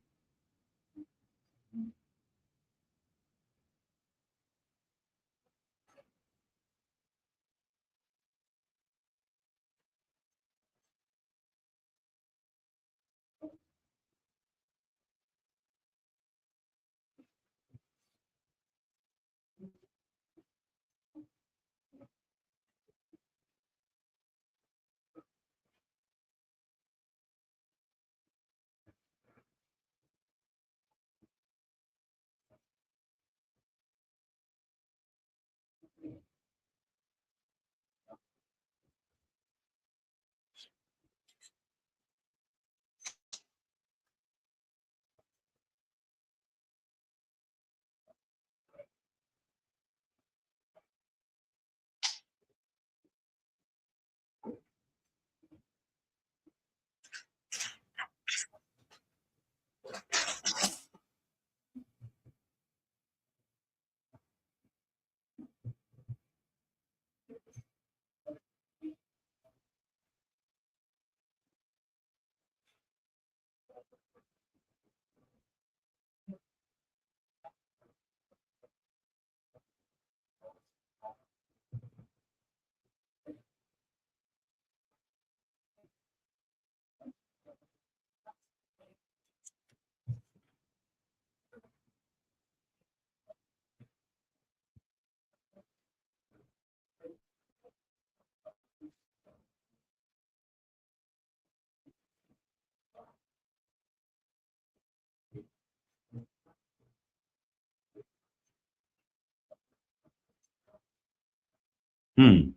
Speaker 1: Hmm.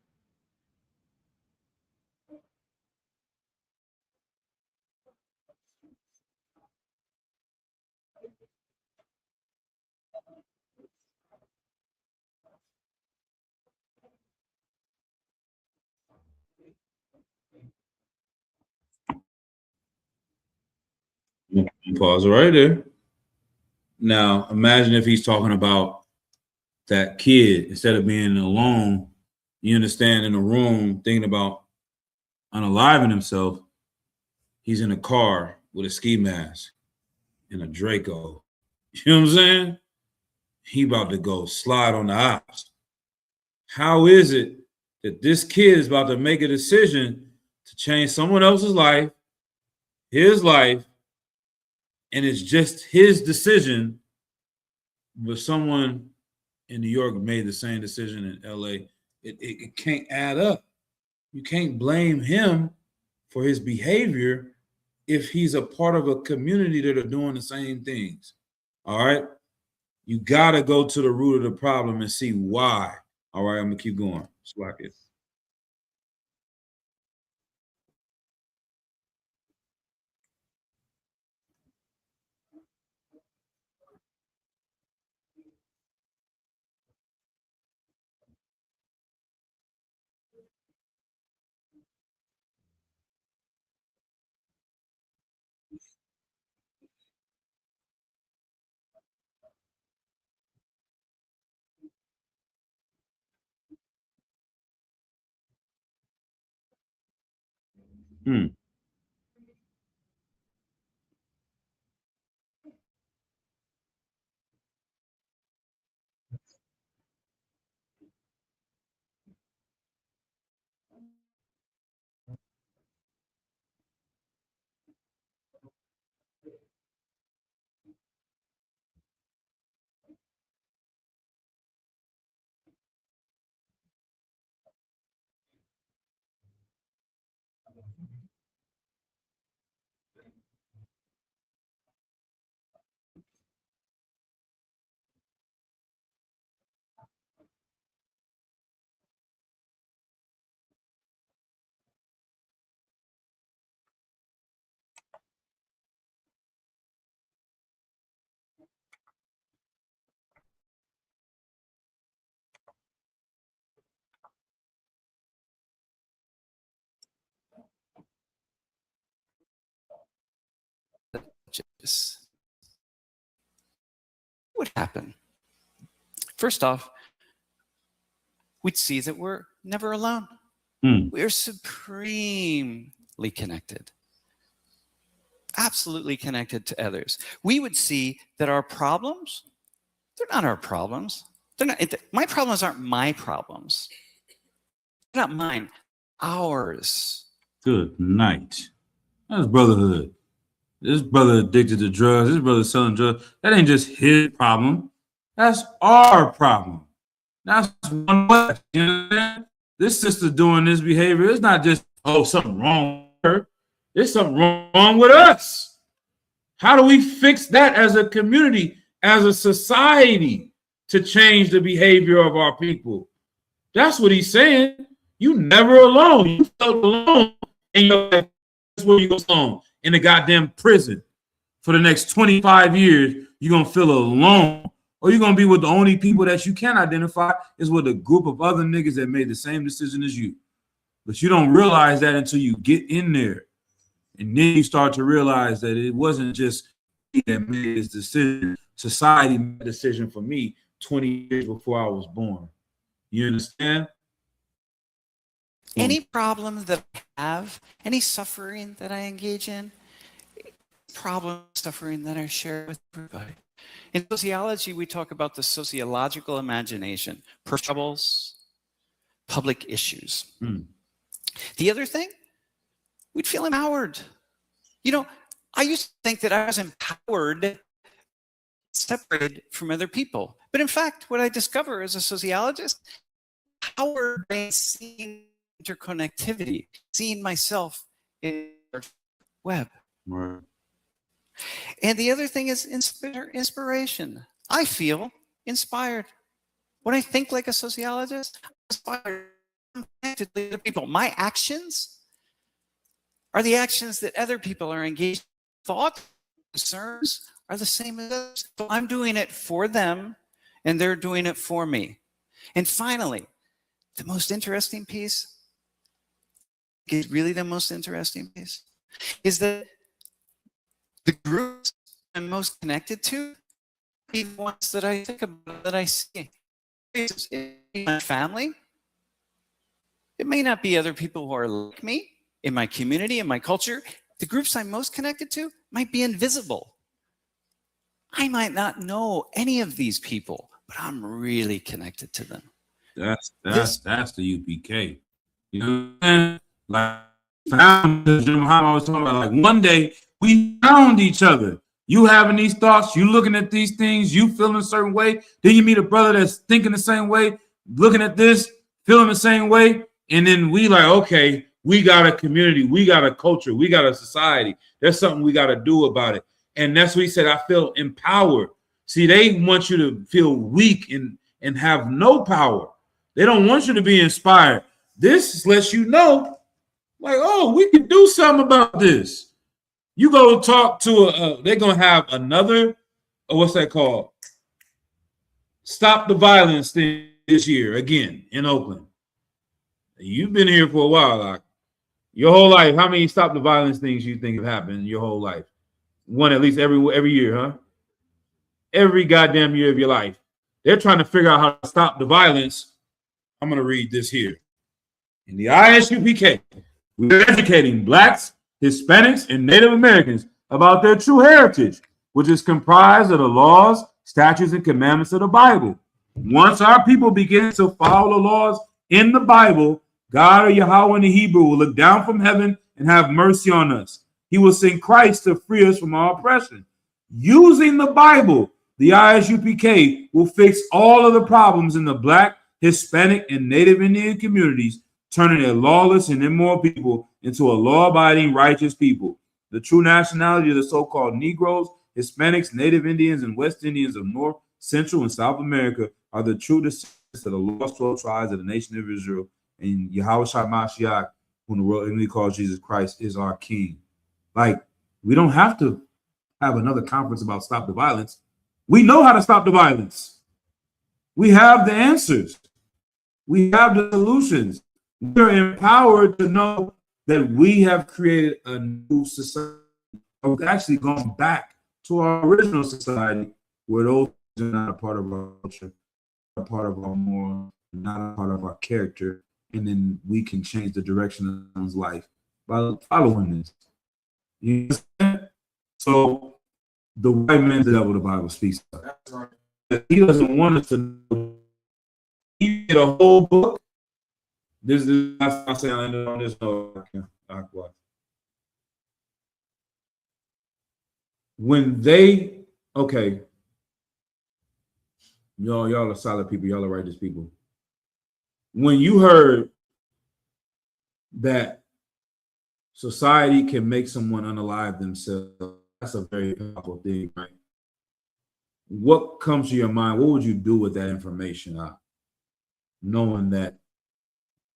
Speaker 1: Pause right there. Now, imagine if he's talking about that kid instead of being alone, you understand, in a room thinking about unaliving himself. He's in a car with a ski mask and a Draco. You know what I'm saying? He about to go slide on the ice. How is it that this kid is about to make a decision to change someone else's life, his life, and it's just his decision, but someone in New York made the same decision in LA? It can't add up. You can't blame him for his behavior if he's a part of a community that are doing the same things. All right. You got to go to the root of the problem and see why. All right. I'm going to keep going. Slack it. Hmm.
Speaker 5: What would happen? First off, we'd see that we're never alone. We're supremely connected, absolutely connected to others. We would see that our problems, they're not our problems. They're not, my problems aren't my problems. They're not mine, ours.
Speaker 1: Good night. That's brotherhood. This brother addicted to drugs. This brother selling drugs. That ain't just his problem. That's our problem. That's one way. You know what I mean? This sister doing this behavior, it's not just, oh, something wrong with her. There's something wrong with us. How do we fix that as a community, as a society, to change the behavior of our people? That's what he's saying. You never alone. You felt alone in your life. That's where you go alone, in the goddamn prison. For the next 25 years, you're going to feel alone. Or you're going to be with the only people that you can identify is with a group of other niggas that made the same decision as you. But you don't realize that until you get in there. And then you start to realize that it wasn't just me that made this decision. Society made a decision for me 20 years before I was born. You understand?
Speaker 5: Any problem that I have, any suffering that I engage in, problem, suffering that I share with everybody. In sociology, we talk about the sociological imagination, personal troubles, public issues. The other thing, we'd feel empowered. You know, I used to think that I was empowered, separated from other people. But in fact, what I discover as a sociologist, power by seeing interconnectivity, seeing myself in the web.
Speaker 1: Right.
Speaker 5: And the other thing is inspiration. I feel inspired. When I think like a sociologist, I'm inspired. I'm connected to other people. My actions are the actions that other people are engaged in. Thoughts, concerns are the same as others. So I'm doing it for them, and they're doing it for me. And finally, the most interesting piece, is really the most interesting piece, is that the groups I'm most connected to are the ones that I think about, that I see. In my family, it may not be other people who are like me, in my community, in my culture. The groups I'm most connected to might be invisible. I might not know any of these people, but I'm really connected to them.
Speaker 1: That's the UPK. You know what I'm saying? Like, Jim Muhammad was talking about, like, one day we found each other. You having these thoughts, you looking at these things, you feeling a certain way. Then you meet a brother that's thinking the same way, looking at this, feeling the same way. And then we like, okay, we got a community, we got a culture, we got a society. There's something we got to do about it. And that's what he said, I feel empowered. See, they want you to feel weak and have no power. They don't want you to be inspired. This lets you know, like, oh, we can do something about this. You go talk to they're going to have another, what's that called? Stop the violence thing this year again in Oakland. You've been here for a while, like, your whole life. How many stop the violence things you think have happened your whole life? One at least every year, huh? Every goddamn year of your life. They're trying to figure out how to stop the violence. I'm going to read this here. In the ISUPK, we're educating Blacks, Hispanics, and Native Americans about their true heritage, which is comprised of the laws, statutes, and commandments of the Bible. Once our people begin to follow the laws in the Bible, God, or Yahweh in the Hebrew, will look down from heaven and have mercy on us. He will send Christ to free us from our oppression. Using the Bible, the ISUPK will fix all of the problems in the Black, Hispanic, and Native Indian communities, turning a lawless and immoral people into a law-abiding, righteous people. The true nationality of the so-called Negroes, Hispanics, Native Indians, and West Indians of North, Central, and South America are the true descendants of the lost 12 tribes of the nation of Israel, and Yahweh Shai Mashiach, whom the world only calls Jesus Christ, is our King. Like, we don't have to have another conference about stop the violence. We know how to stop the violence. We have the answers. We have the solutions. We're empowered to know that we have created a new society. We've actually gone back to our original society where those are not a part of our culture, a part of our moral, not a part of our character. And then we can change the direction of someone's life by following this. You understand? So the white man's the devil the Bible speaks of. That's right. He doesn't want us to know. He did a whole book. This is not saying I know on this. No, when they, okay, y'all are solid people. Y'all are righteous people. When you heard that society can make someone unalive themselves, that's a very powerful thing, right? What comes to your mind? What would you do with that information? Knowing that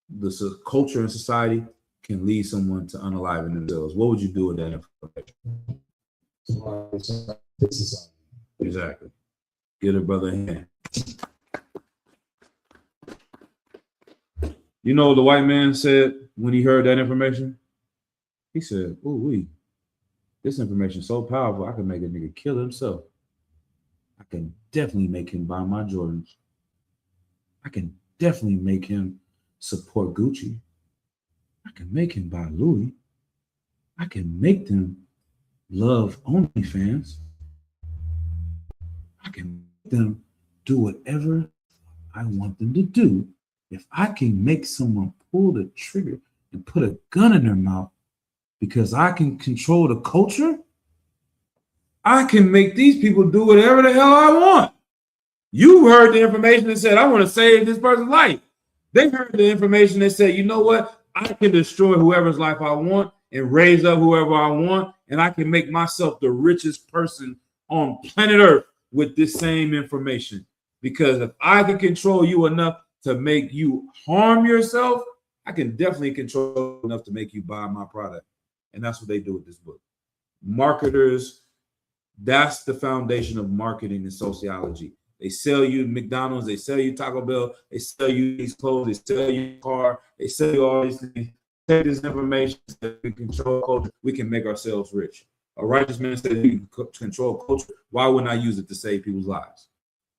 Speaker 1: the culture and society can lead someone to unaliving themselves. What would you do with that information? Exactly. Get a brother a hand. You know what the white man said when he heard that information? He said, ooh, this information is so powerful, I can make a nigga kill himself. I can definitely make him buy my Jordans. I can definitely make him support Gucci. I can make him buy Louis. I can make them love OnlyFans, I can make them do whatever I want them to do. If I can make someone pull the trigger and put a gun in their mouth because I can control the culture, I can make these people do whatever the hell I want. You heard the information that said, I want to save this person's life. They heard the information that said, you know what? I can destroy whoever's life I want and raise up whoever I want, and I can make myself the richest person on planet Earth with this same information. Because if I can control you enough to make you harm yourself, I can definitely control enough to make you buy my product. And that's what they do with this book. Marketers, that's the foundation of marketing and sociology. They sell you McDonald's, they sell you Taco Bell, they sell you these clothes, they sell you a car, they sell you all these things. Take this information that we control culture, we can make ourselves rich. A righteous man said we can control culture. Why wouldn't I use it to save people's lives?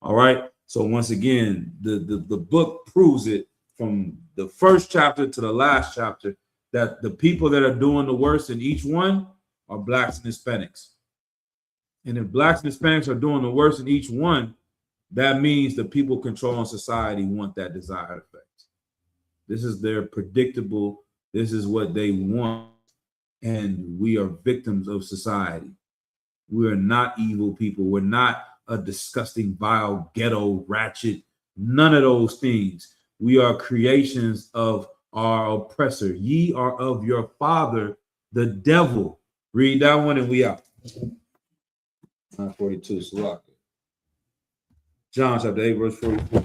Speaker 1: All right. So once again, the book proves it from the first chapter to the last chapter that the people that are doing the worst in each one are blacks and Hispanics. And if blacks and Hispanics are doing the worst in each one, that means the people controlling society want that desired effect. This is their predictable. This is what they want. And we are victims of society. We are not evil people. We're not a disgusting, vile, ghetto, ratchet, none of those things. We are creations of our oppressor. Ye are of your father, the devil. Read that one and we out. 942, Salaka. John chapter 8, verse 44.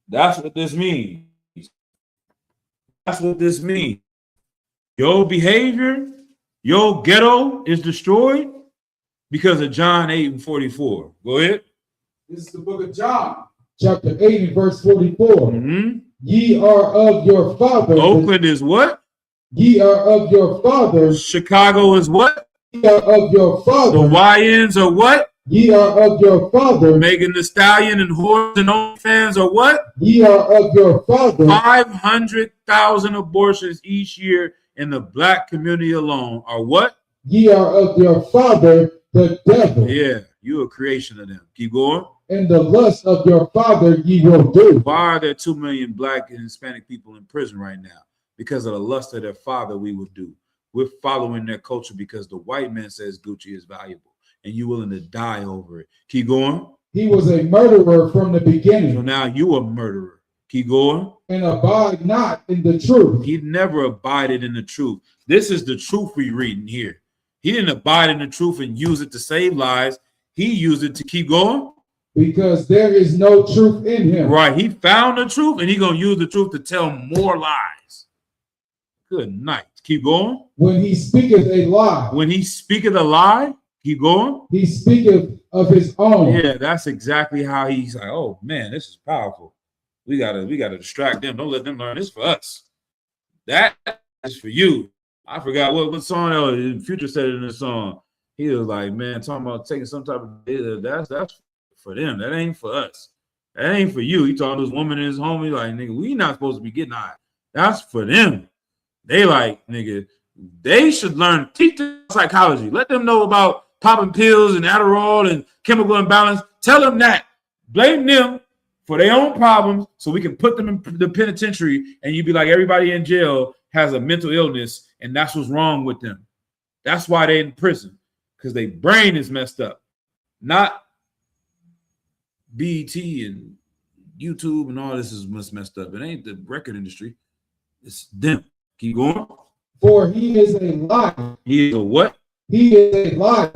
Speaker 1: That's what this means. That's what this means. Your behavior, your ghetto is destroyed because of John 8 and 44. Go ahead.
Speaker 2: This is the book of John, chapter 8 and verse 44. Ye are of your father.
Speaker 1: Oakland is what?
Speaker 2: Ye are of your father.
Speaker 1: Chicago is what?
Speaker 2: Ye are of your father.
Speaker 1: The YNs are what?
Speaker 2: Ye are of your father.
Speaker 1: Megan Thee Stallion and Horse and OnlyFans are what?
Speaker 2: Ye are of your father.
Speaker 1: 500,000 abortions each year in the black community alone are what?
Speaker 2: Ye are of your father, the devil.
Speaker 1: Yeah, you a creation of them. Keep going.
Speaker 2: And the lust of your father ye will do.
Speaker 1: Why are there 2 million black and Hispanic people in prison right now? Because of the lust of their father we will do. We're following their culture because the white man says Gucci is valuable and you're willing to die over it. Keep going.
Speaker 2: He was a murderer from the beginning.
Speaker 1: So now you a murderer. Keep going.
Speaker 2: And abide not in the truth.
Speaker 1: He never abided in the truth. This is the truth we're reading here. He didn't abide in the truth and use it to save lives. He used it to keep going.
Speaker 2: Because there is no truth in him.
Speaker 1: Right. He found the truth and he's going to use the truth to tell more lies. Good night. Keep going.
Speaker 2: When he speaketh a lie.
Speaker 1: When he speaketh a lie, keep going.
Speaker 2: He speaketh of his own.
Speaker 1: Yeah, that's exactly how he's like, oh man, this is powerful. We gotta distract them. Don't let them learn this for us. That is for you. I forgot what song that was. Future said it in the song. He was like, man, talking about taking some type of that's for them. That ain't for us. That ain't for you. He talking to this woman in his home. He like, nigga, we not supposed to be getting high. That's for them. They like, nigga, they should learn, teach them psychology. Let them know about popping pills and Adderall and chemical imbalance. Tell them that. Blame them for their own problems so we can put them in the penitentiary and you be like, everybody in jail has a mental illness and that's what's wrong with them. That's why they're in prison, because their brain is messed up. Not BET and YouTube and all this is messed up. It ain't the record industry. It's them. Keep going.
Speaker 2: For he is a liar.
Speaker 1: He is a what?
Speaker 2: He is a liar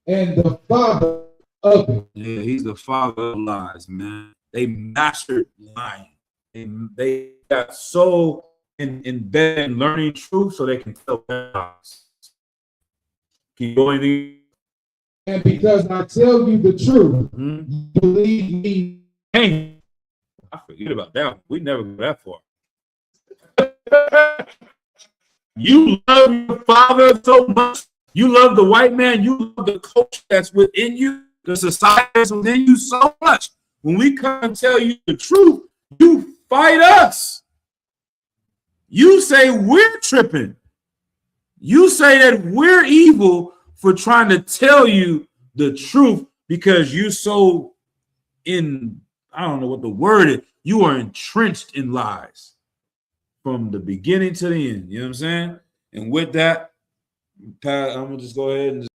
Speaker 2: and the father of it.
Speaker 1: Yeah, he's the father of lies, man. They mastered lying. They got so embedded in learning truth so they can tell lies. Keep going.
Speaker 2: And because I tell you the truth, you believe me.
Speaker 1: Hey, I forget about that. We never go that far. You love your father so much. You love the white man. You love the culture that's within you. The society that's within you so much. When we come and tell you the truth, you fight us. You say we're tripping. You say that we're evil for trying to tell you the truth because you're so I don't know what the word is. You are entrenched in lies from the beginning to the end. You know what I'm saying? And with that, Pat, I'm gonna just go ahead and